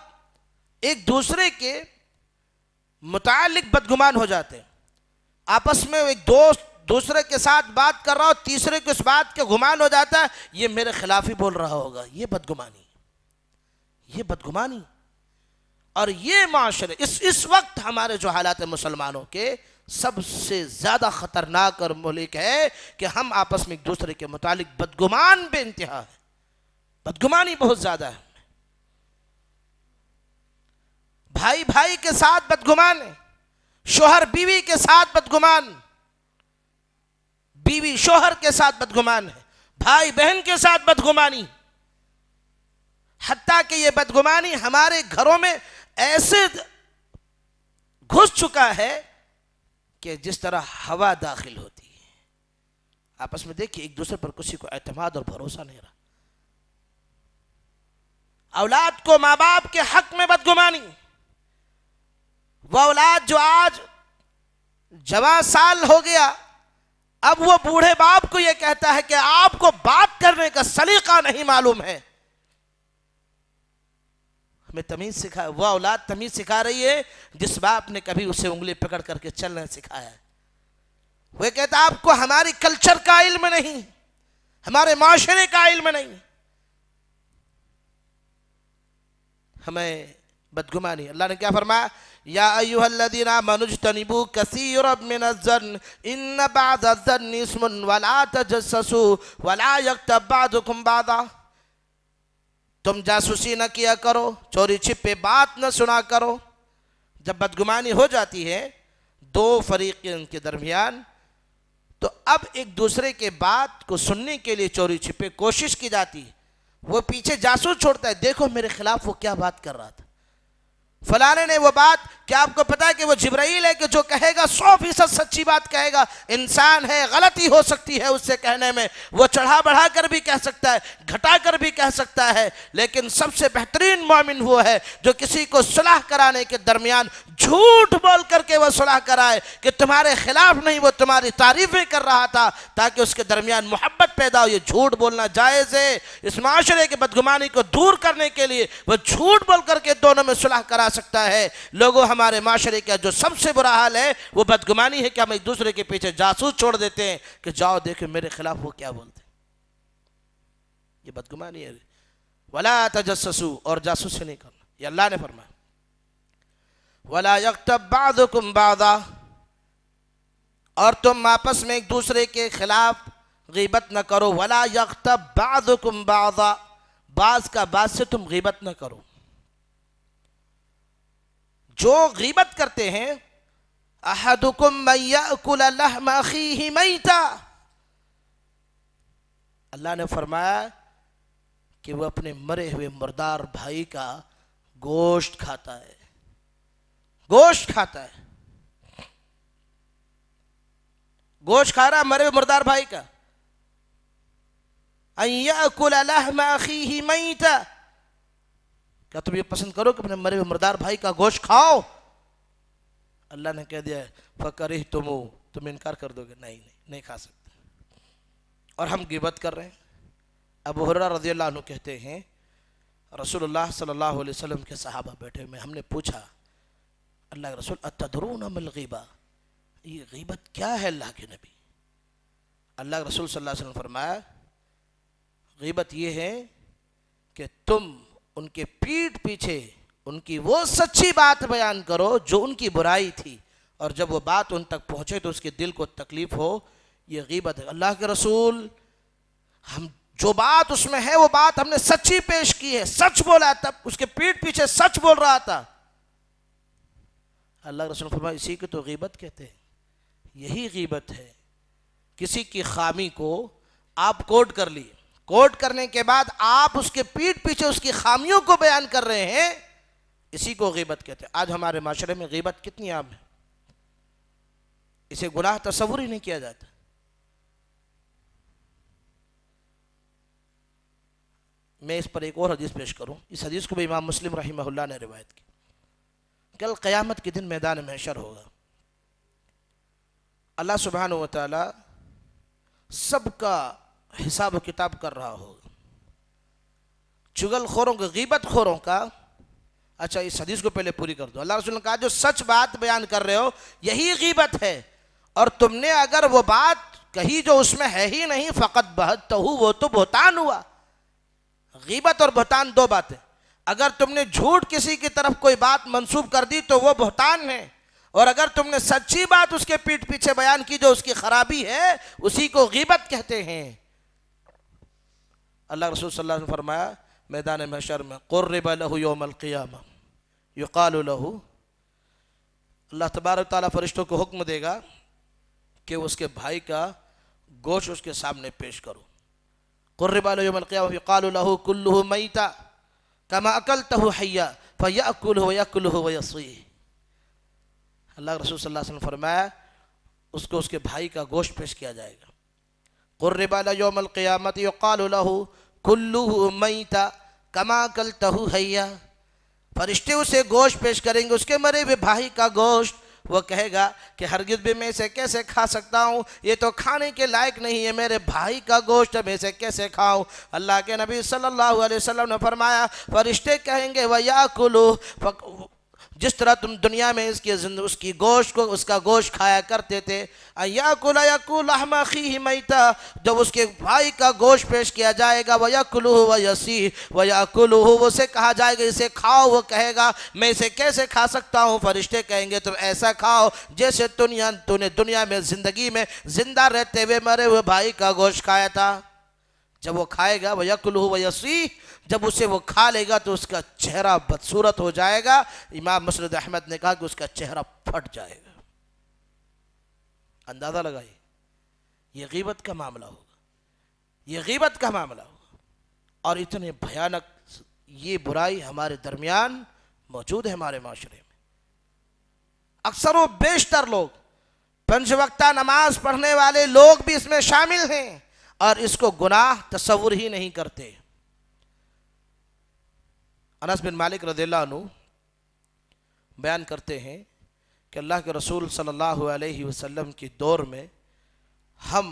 ایک دوسرے کے متعلق بدگمان ہو جاتے ہیں. آپس میں ایک دوست دوسرے کے ساتھ بات کر رہا ہو, تیسرے کو اس بات کے گمان ہو جاتا ہے یہ میرے خلاف ہی بول رہا ہوگا. یہ بدگمانی, یہ بدگمانی. اور یہ معاشرے اس وقت ہمارے جو حالات مسلمانوں کے سب سے زیادہ خطرناک اور مہلک ہے کہ ہم آپس میں ایک دوسرے کے متعلق بدگمان بے انتہا ہے. بدگمانی بہت زیادہ ہے. بھائی بھائی کے ساتھ بدگمان ہے, شوہر بیوی کے ساتھ بدگمان, بیوی شوہر کے ساتھ بدگمان ہے, بھائی بہن کے ساتھ بدگمانی. حتیٰ کہ یہ بدگمانی ہمارے گھروں میں ایسے گھس چکا ہے کہ جس طرح ہوا داخل ہوتی ہے. آپس میں دیکھیے ایک دوسرے پر کسی کو اعتماد اور بھروسہ نہیں رہا. اولاد کو ماں باپ کے حق میں بدگمانی. وہ اولاد جو آج جوان سال ہو گیا, اب وہ بوڑھے باپ کو یہ کہتا ہے کہ آپ کو بات کرنے کا سلیقہ نہیں معلوم ہے. ہمیں تمیز سکھا, وہ اولاد تمیز سکھا رہی ہے جس باپ نے کبھی اسے انگلی پکڑ کر کے چلنا سکھایا ہے. وہ کہتا آپ کو ہماری کلچر کا علم نہیں, ہمارے معاشرے کا علم نہیں. ہمیں بدگمانی. اللہ نے کیا فرمایا, یا ایھا الذین آمنوا اجتنبوا کثیرا من الظن ان بعض الظن اسم ولا تجسسوا ولا یغتب بعضکم بعضا. تم جاسوسی نہ کیا کرو, چوری چھپے بات نہ سنا کرو. جب بدگمانی ہو جاتی ہے دو فریقین کے درمیان, تو اب ایک دوسرے کے بات کو سننے کے لیے چوری چھپے کوشش کی جاتی ہے. وہ پیچھے جاسوس چھوڑتا ہے, دیکھو میرے خلاف وہ کیا بات کر رہا تھا, فلانے نے وہ بات. کیا آپ کو پتا ہے کہ وہ جبرائیل ہے کہ جو کہے گا 100% سچی بات کہے گا. انسان ہے, غلطی ہو سکتی ہے اس سے کہنے میں, وہ چڑھا بڑھا کر بھی کہہ سکتا ہے, گھٹا کر بھی کہہ سکتا ہے, لیکن سب سے بہترین مومن وہ ہے جو کسی کو صلح کرانے کے درمیان جھوٹ بول کر کے وہ صلح کرائے کہ تمہارے خلاف نہیں, وہ تمہاری تعریفیں کر رہا تھا, تاکہ اس کے درمیان محبت پیدا ہو. یہ جھوٹ بولنا جائز ہے. اس معاشرے کے بدگمانی کو دور کرنے کے لیے وہ جھوٹ بول کر کے دونوں میں صلح کرا سکتا ہے. لوگوں ہمارے معاشرے کا جو سب سے برا حال ہے وہ بدگمانی ہے کہ ہم ایک دوسرے کے پیچھے جاسوس چھوڑ دیتے ہیں کہ جاؤ دیکھو میرے خلاف وہ کیا بولتے ہیں. یہ بدگمانی ہے. ولا تجسسوا, اور جاسوسی نہیں کرنا. یہ اللہ نے فرمایا. ولا یغتب بعضکم بعضا, اور تم آپس میں ایک دوسرے کے خلاف غیبت نہ کرو. ولا یغتب بعضکم بعضا, بعض کا بعض سے تم غیبت نہ کرو. جو غیبت کرتے ہیں, احدکم من یأکل لحم اخیہ میتا, اللہ نے فرمایا کہ وہ اپنے مرے ہوئے مردار بھائی کا گوشت کھاتا ہے. گوشت کھاتا ہے, گوشت کھا رہا مرے ہوئے مردار بھائی کا. ان یأکل لحم اخیہ میتا, کیا تم یہ پسند کرو کہ اپنے مرے ہوئے مردار بھائی کا گوشت کھاؤ؟ اللہ نے کہہ دیا فَكَرِهْتُمُوهُ, تم انکار کر دو گے, نہیں کھا سکتے. اور ہم غیبت کر رہے ہیں. ابو ہریرہ رضی اللہ عنہ کہتے ہیں رسول اللہ صلی اللہ علیہ وسلم کے صحابہ بیٹھے میں, ہم نے پوچھا اللہ کے رسول اتدرون ما الغیبہ, یہ غیبت کیا ہے اللہ کے نبی؟ اللہ کے رسول صلی اللہ علیہ وسلم فرمایا غیبت یہ ہے کہ تم ان کے پیٹھ پیچھے ان کی وہ سچی بات بیان کرو جو ان کی برائی تھی, اور جب وہ بات ان تک پہنچے تو اس کے دل کو تکلیف ہو. یہ غیبت ہے. اللہ کے رسول, ہم جو بات اس میں ہے وہ بات ہم نے سچی پیش کی ہے, سچ بولا, تب اس کے پیٹھ پیچھے سچ بول رہا تھا. اللہ کے رسول فرمایا اسی کو تو غیبت کہتے ہیں. یہی غیبت ہے. کسی کی خامی کو آپ کوٹ کر لی, کوٹ کرنے کے بعد آپ اس کے پیٹھ پیچھے اس کی خامیوں کو بیان کر رہے ہیں, اسی کو غیبت کہتے ہیں. آج ہمارے معاشرے میں غیبت کتنی عام ہے, اسے گناہ تصور ہی نہیں کیا جاتا. میں اس پر ایک اور حدیث پیش کروں. اس حدیث کو بھی امام مسلم رحمہ اللہ نے روایت کی. کل قیامت کے دن میدان محشر ہوگا, اللہ سبحانہ و تعالی سب کا حساب و کتاب کر رہا ہوگا. چگل خوروں کا، غیبت خوروں کا. اچھا اس حدیث کو پہلے پوری کر دو. اللہ رسول نے کہا جو سچ بات بیان کر رہے ہو یہی غیبت ہے، اور تم نے اگر وہ بات کہی جو اس میں ہے ہی نہیں فقط بہتہ، وہ تو بہتان ہوا. غیبت اور بہتان دو باتیں. اگر تم نے جھوٹ کسی کی طرف کوئی بات منسوب کر دی تو وہ بہتان ہے، اور اگر تم نے سچی بات اس کے پیٹھ پیچھے بیان کی جو اس کی خرابی ہے اسی کو غیبت کہتے ہیں. اللہ رسول صلی اللہ علیہ وسلم نے فرمایا میدان محشر میں قرب له یوم القیامہ یقال له، اللہ تبارک تعالیٰ فرشتوں کو حکم دے گا کہ اس کے بھائی کا گوشت اس کے سامنے پیش کرو. قرب له یوم القیامہ یقال له کلہ میتا کما اکلتہ حیا فیأکلہ ویأکلہ ویصیح. اللہ رسول صلی اللہ علیہ وسلم فرمایا اس کو اس کے بھائی کا گوشت پیش کیا جائے گا. قرب له یوم القیامت یقال له کلہ میتا کما اکلتہ حیا. فرشتے اسے گوشت پیش کریں گے، اس کے مرے ہوئے بھائی کا گوشت. وہ کہے گا کہ ہرگز بھی میں اسے کیسے کھا سکتا ہوں، یہ تو کھانے کے لائق نہیں ہے، میرے بھائی کا گوشت میں اسے کیسے کھاؤں. اللہ کے نبی صلی اللہ علیہ وسلم نے فرمایا فرشتے کہیں گے وَيَأْكُلُ، جس طرح تم دنیا میں اس کی گوشت کو، اس کا گوشت کھایا کرتے تھے، یأکل لحم اخیہ میتا، جب اس کے بھائی کا گوشت پیش کیا جائے گا ویأکلہ ویصیح ویأکلہ، اسے کہا جائے گا اسے کھاؤ، وہ کہے گا میں اسے کیسے کھا سکتا ہوں. فرشتے کہیں گے تم ایسا کھاؤ جیسے تو نے دنیا میں زندگی میں زندہ رہتے ہوئے مرے ہوئے بھائی کا گوشت کھایا تھا. جب وہ کھائے گا ویأکلہ ویصیح، جب اسے وہ کھا لے گا تو اس کا چہرہ بدصورت ہو جائے گا. امام مسند احمد نے کہا کہ اس کا چہرہ پھٹ جائے گا. اندازہ لگائیے یہ غیبت کا معاملہ ہوگا، یہ غیبت کا معاملہ ہوگا. اور اتنے بھیانک یہ برائی ہمارے درمیان موجود ہے ہمارے معاشرے میں. اکثر و بیشتر لوگ، 5 وقتہ نماز پڑھنے والے لوگ بھی اس میں شامل ہیں اور اس کو گناہ تصور ہی نہیں کرتے. انس بن مالک رضی اللہ عنہ بیان کرتے ہیں کہ اللہ کے رسول صلی اللہ علیہ وسلم کی دور میں ہم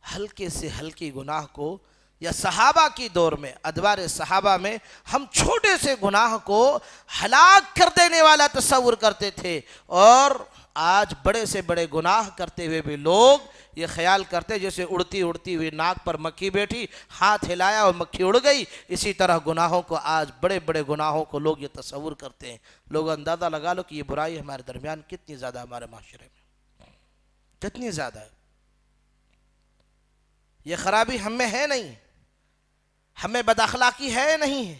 ہلکے سے ہلکی گناہ کو، یا صحابہ کی دور میں ادوار صحابہ میں ہم چھوٹے سے گناہ کو ہلاک کر دینے والا تصور کرتے تھے، اور آج بڑے سے بڑے گناہ کرتے ہوئے بھی لوگ یہ خیال کرتے جیسے اڑتی اڑتی ہوئی ناک پر مکھی بیٹھی، ہاتھ ہلایا اور مکھی اڑ گئی. اسی طرح گناہوں کو آج بڑے بڑے گناہوں کو لوگ یہ تصور کرتے ہیں. لوگ اندازہ لگا لو کہ یہ برائی ہمارے درمیان کتنی زیادہ ہمارے معاشرے میں کتنی زیادہ ہے. یہ خرابی ہم میں ہے نہیں، ہمیں بد اخلاقی ہے نہیں ہے.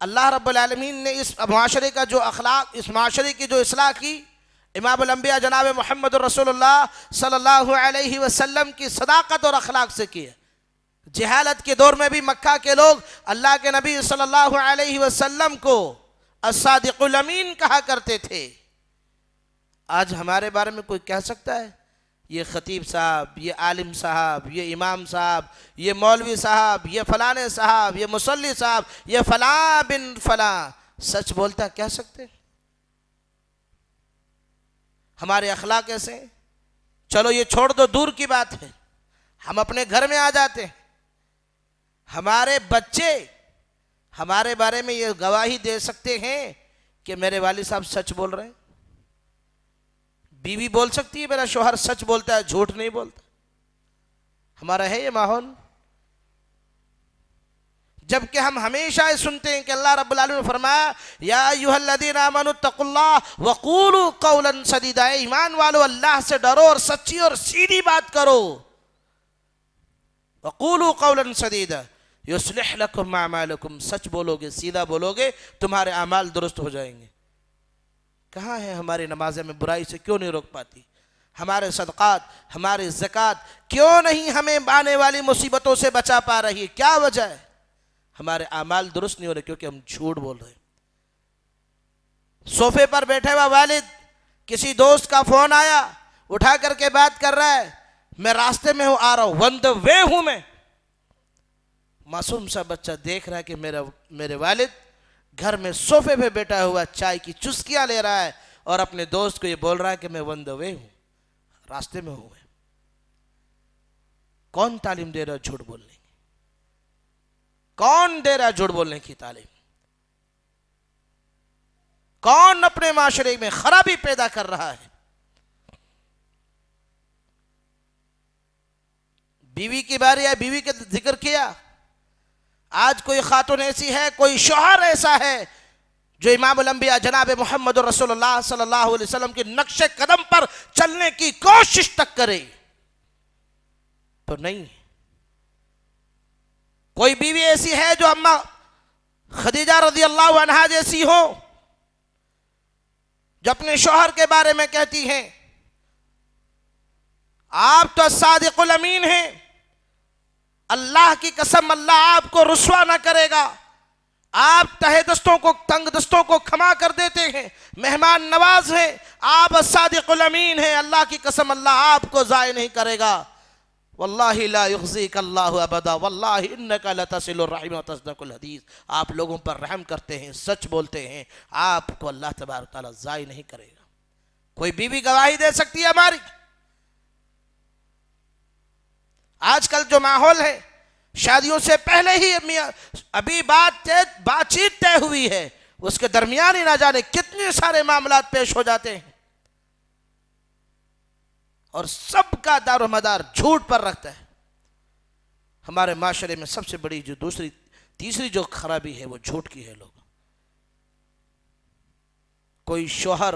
اللہ رب العالمین نے اس معاشرے کا جو اخلاق، اس معاشرے کی جو اصلاح کی، امام الانبیاء جناب محمد رسول اللہ صلی اللہ علیہ وسلم کی صداقت اور اخلاق سے کی ہے. جہالت کے دور میں بھی مکہ کے لوگ اللہ کے نبی صلی اللہ علیہ وسلم کو الصادق الامین کہا کرتے تھے. آج ہمارے بارے میں کوئی کہہ سکتا ہے یہ خطیب صاحب، یہ عالم صاحب، یہ امام صاحب، یہ مولوی صاحب، یہ فلانے صاحب، یہ مصلی صاحب، یہ فلاں بن فلاں سچ بولتا ہے؟ کہہ سکتے؟ ہمارے اخلاق ایسے ہیں. چلو یہ چھوڑ دو، دور کی بات ہے، ہم اپنے گھر میں آ جاتے ہیں، ہمارے بچے ہمارے بارے میں یہ گواہی دے سکتے ہیں کہ میرے والد صاحب سچ بول رہے ہیں. بیوی بول سکتی ہے میرا شوہر سچ بولتا ہے، جھوٹ نہیں بولتا. ہمارا ہے یہ ماحول؟ جبکہ ہم ہمیشہ یہ سنتے ہیں کہ اللہ رب العالمین نے فرمایا یا ایھا الذین آمنوا اتقوا اللہ وقولوا قولا سدیدا، ایمان والو اللہ سے ڈرو اور سچی اور سیدھی بات کرو. وقولوا قولا سدیدا یصلح لکم اعمالکم، سچ بولو گے، سیدھا بولو گے، تمہارے اعمال درست ہو جائیں گے. کہاں ہے ہماری نمازیں میں برائی سے کیوں نہیں روک پاتی؟ ہمارے صدقات، ہماری زکوٰۃ کیوں نہیں ہمیں آنے والی مصیبتوں سے بچا پا رہی ہے؟ کیا وجہ ہے؟ ہمارے اعمال درست نہیں ہو رہے کیونکہ ہم جھوٹ بول رہے ہیں. صوفے پر بیٹھے ہوا والد، کسی دوست کا فون آیا، اٹھا کر کے بات کر رہا ہے، میں راستے میں ہوں، آ رہا ہوں، آن دی وے ہوں میں. معصوم سا بچہ دیکھ رہا ہے کہ میرے والد گھر میں صوفے پہ بیٹھا ہوا چائے کی چسکیاں لے رہا ہے اور اپنے دوست کو یہ بول رہا ہے کہ میں آن دی وے ہوں. راستے میں ہوئے. کون تعلیم دے رہا ہے جھوٹ بولنے کی؟ کون دے رہا ہے جھوٹ بولنے کی تعلیم؟ کون اپنے معاشرے میں خرابی پیدا کر رہا ہے؟ بیوی کی باری ہے، بیوی کا ذکر کیا. آج کوئی خاتون ایسی ہے، کوئی شوہر ایسا ہے جو امام الانبیاء جناب محمد رسول اللہ صلی اللہ علیہ وسلم کے نقش قدم پر چلنے کی کوشش تک کرے تو نہیں. کوئی بیوی ایسی ہے جو اماں خدیجہ رضی اللہ عنہا جیسی ہو، جو اپنے شوہر کے بارے میں کہتی ہیں آپ تو صادق الامین ہیں، اللہ کی قسم اللہ آپ کو رسوا نہ کرے گا، آپ تہہ دستوں کو تنگ دستوں کو کھما کر دیتے ہیں، مہمان نواز ہیں، آپ صادق الامین ہیں، اللہ کی قسم اللہ آپ کو ضائع نہیں کرے گا. واللہ لا یخزیک اللہ ابدا واللہ انک لتصل الرحم وتصدق الحدیث. آپ لوگوں پر رحم کرتے ہیں، سچ بولتے ہیں، آپ کو اللہ تبارک تعالیٰ ضائع نہیں کرے گا. کوئی بیوی گواہی دے سکتی ہے ہماری؟ آج کل جو ماحول ہے، شادیوں سے پہلے ہی ابھی بات چیت طے ہوئی ہے، اس کے درمیان ہی نہ جانے کتنے سارے معاملات پیش ہو جاتے ہیں، اور سب کا دار و مدار جھوٹ پر رکھتا ہے. ہمارے معاشرے میں سب سے بڑی جو تیسری جو خرابی ہے وہ جھوٹ کی ہے. لوگ، کوئی شوہر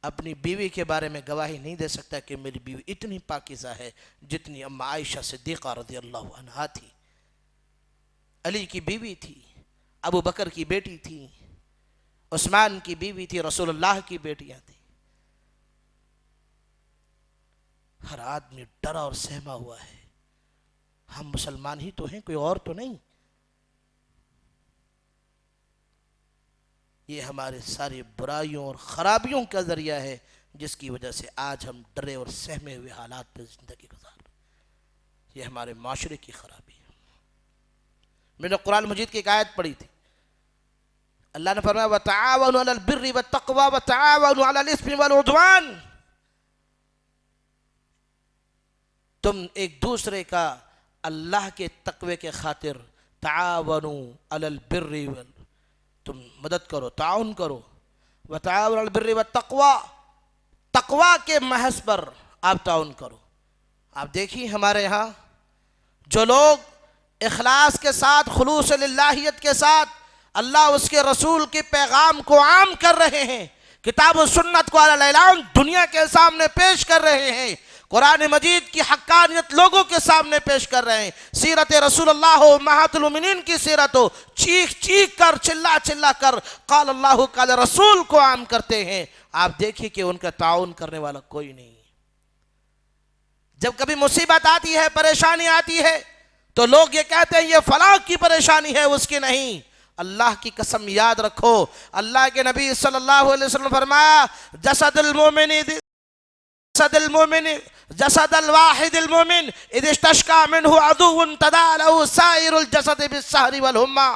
اپنی بیوی کے بارے میں گواہی نہیں دے سکتا کہ میری بیوی اتنی پاکیزہ ہے جتنی اماں عائشہ صدیقہ رضی اللہ عنہا تھی. علی کی بیوی تھی، ابو بکر کی بیٹی تھی، عثمان کی بیوی تھی، رسول اللہ کی بیٹیاں تھیں. ہر آدمی ڈرا اور سہما ہوا ہے. ہم مسلمان ہی تو ہیں، کوئی اور تو نہیں. یہ ہمارے ساری برائیوں اور خرابیوں کا ذریعہ ہے جس کی وجہ سے آج ہم ڈرے اور سہمے ہوئے حالات پہ زندگی گزار رہے ہیں. یہ ہمارے معاشرے کی خرابی ہے. میں نے قرآن مجید کی ایک آیت پڑھی تھی، اللہ نے فرمایا وَتَعَاوَنُوا عَلَى الْبِرِّ وَالتَّقْوَى وَتَعَاوَنُوا عَلَى الْإِثْمِ وَالْعُدْوَانِ. تم ایک دوسرے کا اللہ کے تقوی کے خاطر تعاونوا علی البر، تم مدد کرو، تعاون کرو. وتعاونوا علی البر والتقوی، تقوی کے محض پر آپ تعاون کرو. آپ دیکھیے ہمارے ہاں جو لوگ اخلاص کے ساتھ، خلوص للہیت کے ساتھ اللہ اس کے رسول کے پیغام کو عام کر رہے ہیں، کتاب و سنت کو علی الاعلان دنیا کے سامنے پیش کر رہے ہیں، قرآن مجید کی حقانیت لوگوں کے سامنے پیش کر رہے ہیں، سیرت رسول اللہ ہو، امہات المومنین کی سیرت ہو، چیخ چیخ کر، چلا چلا کر قال اللہ قال رسول کو عام کرتے ہیں. آپ دیکھیں کہ ان کا تعاون کرنے والا کوئی نہیں. جب کبھی مصیبت آتی ہے، پریشانی آتی ہے تو لوگ یہ کہتے ہیں یہ فلاں کی پریشانی ہے، اس کی نہیں. اللہ کی قسم یاد رکھو، اللہ کے نبی صلی اللہ علیہ وسلم فرمایا جسد الواحد المومن اذ استشکا منہ عدو تداعی لہ سائر الجسد بالسہر والحمى.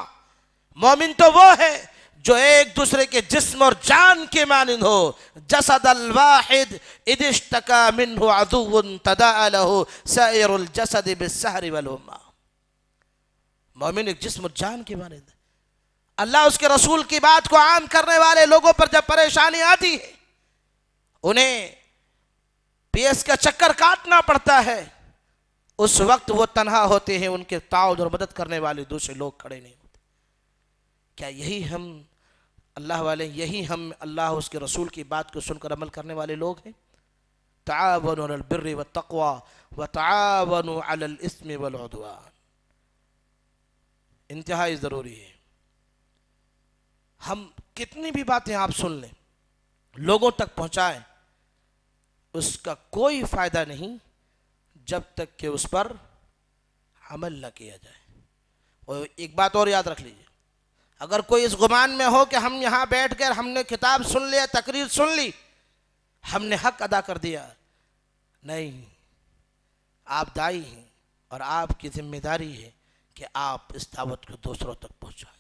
مومن تو وہ ہے جو ایک دوسرے کے جسم اور جان کے مانند ہو. جسد الواحد اذ اشتکا منہ عدو تداعی لہ سائر الجسد بالسہر والحمى. مومن ایک جسم اور جان کے مانند ہے. اللہ اس کے رسول کی بات کو عام کرنے والے لوگوں پر جب پریشانی آتی ہے، انہیں پی ایس کا چکر کاٹنا پڑتا ہے، اس وقت وہ تنہا ہوتے ہیں، ان کے تعاون اور مدد کرنے والے دوسرے لوگ کھڑے نہیں ہوتے. کیا یہی ہم اللہ والے، یہی ہم اللہ اس کے رسول کی بات کو سن کر عمل کرنے والے لوگ ہیں؟ تعاونوا علی البر والتقوی وتعاونوا علی الاثم والعدوان. انتہائی ضروری ہے. ہم کتنی بھی باتیں آپ سن لیں، لوگوں تک پہنچائیں، اس کا کوئی فائدہ نہیں جب تک کہ اس پر عمل نہ کیا جائے. اور ایک بات اور یاد رکھ لیجیے، اگر کوئی اس گمان میں ہو کہ ہم یہاں بیٹھ کر ہم نے کتاب سن لیا، تقریر سن لی، ہم نے حق ادا کر دیا، نہیں. آپ داعی ہیں اور آپ کی ذمہ داری ہے کہ آپ اس دعوت کو دوسروں تک پہنچائیں.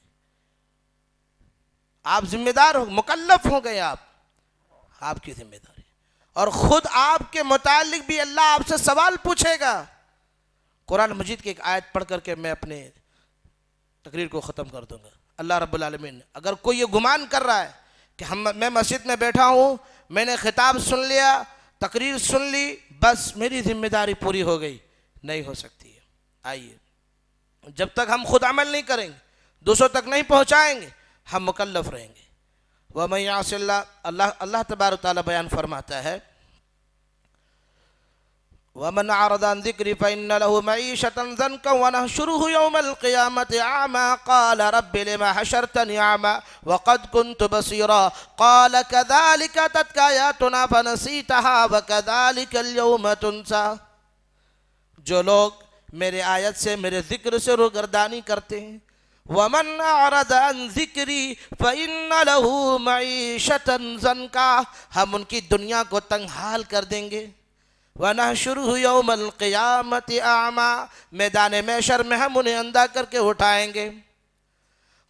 آپ ذمہ دار ہو، مکلف ہو گئے، آپ کی ذمہ داری. اور خود آپ کے متعلق بھی اللہ آپ سے سوال پوچھے گا۔ قرآن مجید کی ایک آیت پڑھ کر کے میں اپنے تقریر کو ختم کر دوں گا۔ اللہ رب العالمین اگر کوئی یہ گمان کر رہا ہے کہ میں مسجد میں بیٹھا ہوں، میں نے خطاب سن لیا، تقریر سن لی، بس میری ذمہ داری پوری ہو گئی، نہیں ہو سکتی ہے۔ آئیے، جب تک ہم خود عمل نہیں کریں گے، دوسروں تک نہیں پہنچائیں گے، ہم مکلف رہیں گے۔ وَمَن يَعْصِ اللَّهَ اللہ تبارک تعالیٰ بیان فرماتا ہے، وَمَنْ أَعْرَضَ عَنْ ذِكْرِي فَإِنَّ لَهُ مَعِيشَةً ضَنْكًا وَنَحْشُرُهُ يَوْمَ الْقِيَامَةِ أَعْمَى قَالَ رَبِّ لِمَ حَشَرْتَنِي أَعْمَى وَقَدْ كُنْتُ بَصِيرًا قَالَ كَذَلِكَ أَتَتْكَ آيَاتُنَا فَنَسِيتَهَا وَكَذَلِكَ الْيَوْمَ تُنْسَى۔ جو لوگ میرے آیت سے، میرے ذکر سے روگردانی کرتے ہیں، وَمَنْ أَعْرَضَ عَنْ ذِكْرِي فَإِنَّ لَهُ مَعِيشَةً ضَنْكًا، ہم ان کی دنیا کو تنگ حال کر دیں گے۔ وَنَحْشُرُهُ يَوْمَ الْقِيَامَةِ أَعْمَى، میدان محشر میں ہم انہیں اندھا کر کے اٹھائیں گے۔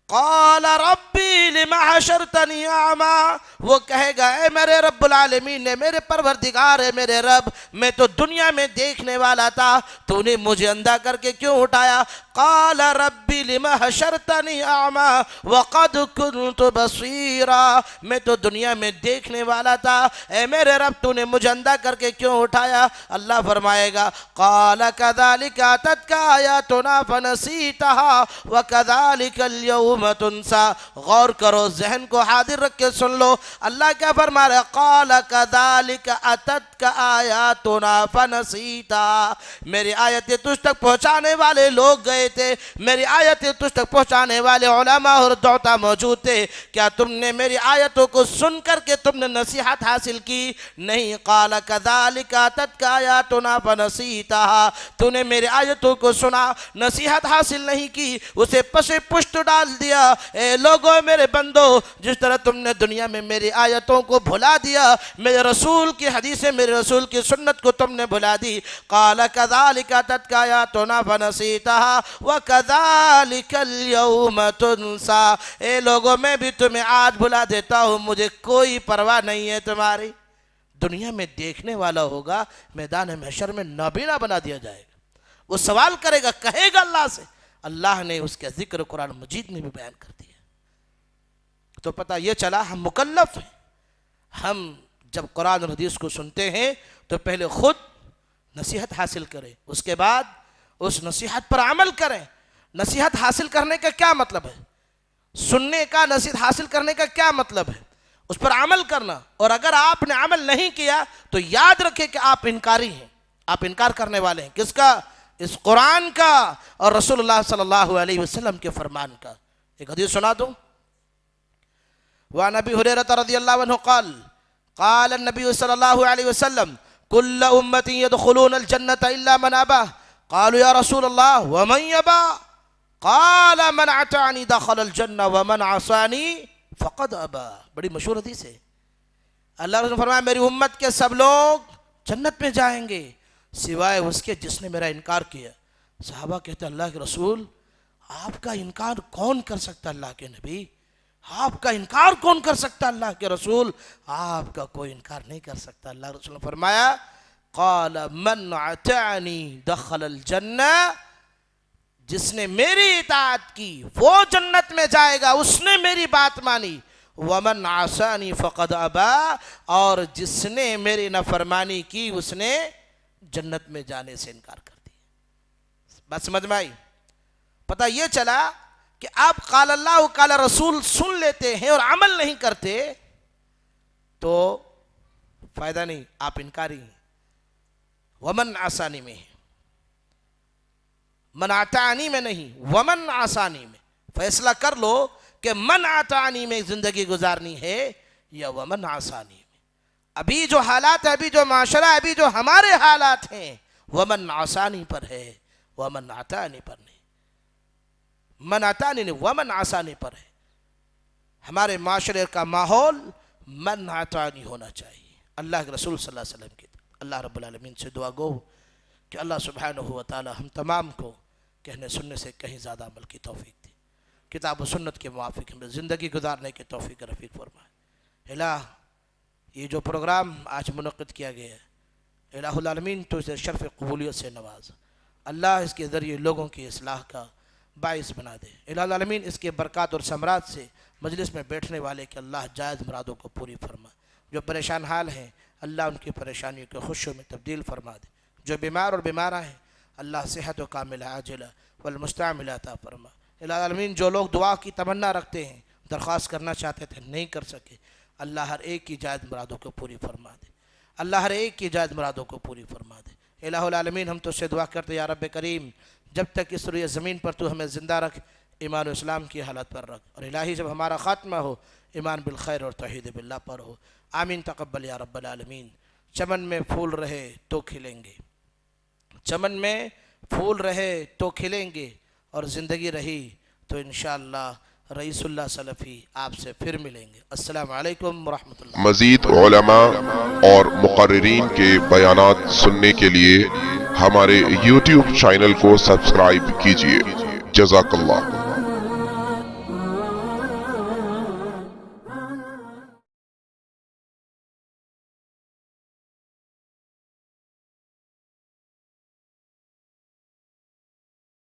قال ربی لما حشرتنی اعمی، وہ کہے گا اے میرے رب العالمین نے، میرے پروردگار ہے، میرے رب، میں تو دنیا میں دیکھنے والا تھا، تو نے مجھے اندھا کر کے کیوں اٹھایا؟ قال ربی لما حشرتنی اعمی وقد كنت بصیرا، میں تو دنیا میں دیکھنے والا تھا، اے میرے رب تو نے مجھے اندھا کر کے کیوں اٹھایا؟ اللہ فرمائے گا قال كذلك اتتك آیاتنا فنسیتها وكذلك اليوم تنسا۔ غور کرو، ذہن کو حاضر رکھ کے سن لو، اللہ کیا فرما رہا ہے؟ قال كذلك اتتك آیاتنا فنسیتها، میری آیتیں تجھ تک پہنچانے والے لوگ گئے تھے، میری آیتیں تجھ تک پہنچانے والے علماء اور دعوتا موجود تھے، کیا تم نے میری آیتوں کو سن کر کے تم نے نصیحت حاصل کی؟ نہیں۔ قال كذلك اتتك آیاتنا فنسیتها، تو نے میری آیتوں کو سنا، نصیحت حاصل نہیں کی، اسے پس پشت ڈال دیا۔ اے لوگوں، میرے بندو، جس طرح تم نے دنیا میں میری آیتوں کو بھلا دیا، میرے رسول کی حدیثیں، میرے رسول کی سنت کو تم نے بھلا دی۔ قال كذلك اتتك آیاتنا فنسیتها وكذلك اليوم تنسى، اے لوگوں، میں بھی تمہیں آج بھلا دیتا ہوں، مجھے کوئی پرواہ نہیں ہے تمہاری۔ دنیا میں دیکھنے والا ہوگا، میدان محشر میں نابینا بنا دیا جائے گا، وہ سوال کرے گا، کہے گا اللہ سے۔ اللہ نے اس کا ذکر قرآن مجید میں بھی بیان کر دیا۔ تو پتہ یہ چلا ہم مکلف ہیں۔ ہم جب قرآن اور حدیث کو سنتے ہیں تو پہلے خود نصیحت حاصل کریں، اس کے بعد اس نصیحت پر عمل کریں۔ نصیحت حاصل کرنے کا کیا مطلب ہے؟ سننے کا، نصیحت حاصل کرنے کا کیا مطلب ہے؟ اس پر عمل کرنا۔ اور اگر آپ نے عمل نہیں کیا تو یاد رکھیں کہ آپ انکاری ہیں، آپ انکار کرنے والے ہیں۔ کس کا؟ اس قرآن کا اور رسول اللہ صلی اللہ علیہ وسلم کے فرمان کا۔ ایک حدیث سنا دوں۔ وعن ابی ہریرہ رضی اللہ عنہ قال قال النبی صلی اللہ علیہ وسلم کل امتی يدخلون الجنة الا من ابا قالوا یا رسول اللہ ومن یبا قال من اطاعنی دخل الجنة ومن عصانی فقد ابا۔ بڑی مشہور حدیث ہے۔ اللہ رسول نے فرمایا میری امت کے سب لوگ جنت میں جائیں گے سوائے اس کے جس نے میرا انکار کیا۔ صحابہ کہتے ہیں اللہ کے رسول، آپ کا انکار کون کر سکتا؟ اللہ کے نبی، آپ کا انکار کون کر سکتا؟ اللہ کے رسول، آپ کا کوئی انکار نہیں کر سکتا۔ اللہ رسول نے فرمایا قال من اطاعنی دخل الجنہ، جس نے میری اطاعت کی وہ جنت میں جائے گا، اس نے میری بات مانی۔ ومن عصانی فقد ابا، اور جس نے میری نافرمانی کی اس نے جنت میں جانے سے انکار کر دیا۔ بات سمجھ میں آئی؟ پتہ یہ چلا کہ آپ قال اللہ و قال رسول سن لیتے ہیں اور عمل نہیں کرتے تو فائدہ نہیں، آپ انکاری ہیں۔ ومن عصانی میں ہے، من اطاعنی میں نہیں، ومن عصانی میں۔ فیصلہ کر لو کہ من اطاعنی میں زندگی گزارنی ہے یا ومن عصانی میں۔ ابھی جو حالات ہے، ابھی جو معاشرہ ہے، ابھی جو ہمارے حالات ہیں، ومن عصانی پر ہے، ومن اطاعنی پر نہیں۔ من اطاعنی نہیں، ومن عصانی پر ہے۔ ہمارے معاشرے کا ماحول من اطاعنی ہونا چاہیے۔ اللہ کے رسول صلی اللہ علیہ وسلم کی اللہ رب العالمین سے دعا گو کہ اللہ سبحانہ و تعالی ہم تمام کو کہنے سننے سے کہیں زیادہ عمل کی توفیق دی، کتاب و سنت کے موافق ہمیں زندگی گزارنے کے توفیق رفیق فرمائے۔ الہ یہ جو پروگرام آج منعقد کیا گیا ہے، الہ العالمین تو اسے شرف قبولیت سے نواز، اللہ اس کے ذریعے لوگوں کی اصلاح کا باعث بنا دے، الہ العالمین اس کے برکات اور ثمرات سے مجلس میں بیٹھنے والے کہ اللہ جائز مرادوں کو پوری فرما، جو پریشان حال ہیں اللہ ان کی پریشانیوں کو خوشیوں میں تبدیل فرما دے، جو بیمار اور بیمارہ ہیں اللہ صحت و کاملہ عاجلہ والمستعملہ عطا فرما، الہ العالمین جو لوگ دعا کی تمنا رکھتے ہیں، درخواست کرنا چاہتے تھے نہیں کر سکے، اللہ ہر ایک کی جائز مرادوں کو پوری فرما دے، اللہ ہر ایک کی جائز مرادوں کو پوری فرما دے۔ الہ العالمین ہم تو سے دعا کرتے یا رب کریم، جب تک اس روئے زمین پر تو ہمیں زندہ رکھ، ایمان و اسلام کی حالت پر رکھ، اور الہی جب ہمارا خاتمہ ہو ایمان بالخیر اور توحید باللہ پر ہو، آمین تقبل یا رب العالمین۔ چمن میں پھول رہے تو کھلیں گے، چمن میں پھول رہے تو کھلیں گے، اور زندگی رہی تو انشاءاللہ رئیس اللہ سلفی آپ سے پھر ملیں گے۔ السلام علیکم ورحمۃ اللہ۔ مزید علماء اور مقررین کے بیانات سننے کے لیے ہمارے YouTube چینل کو سبسکرائب کیجیے۔ جزاک اللہ۔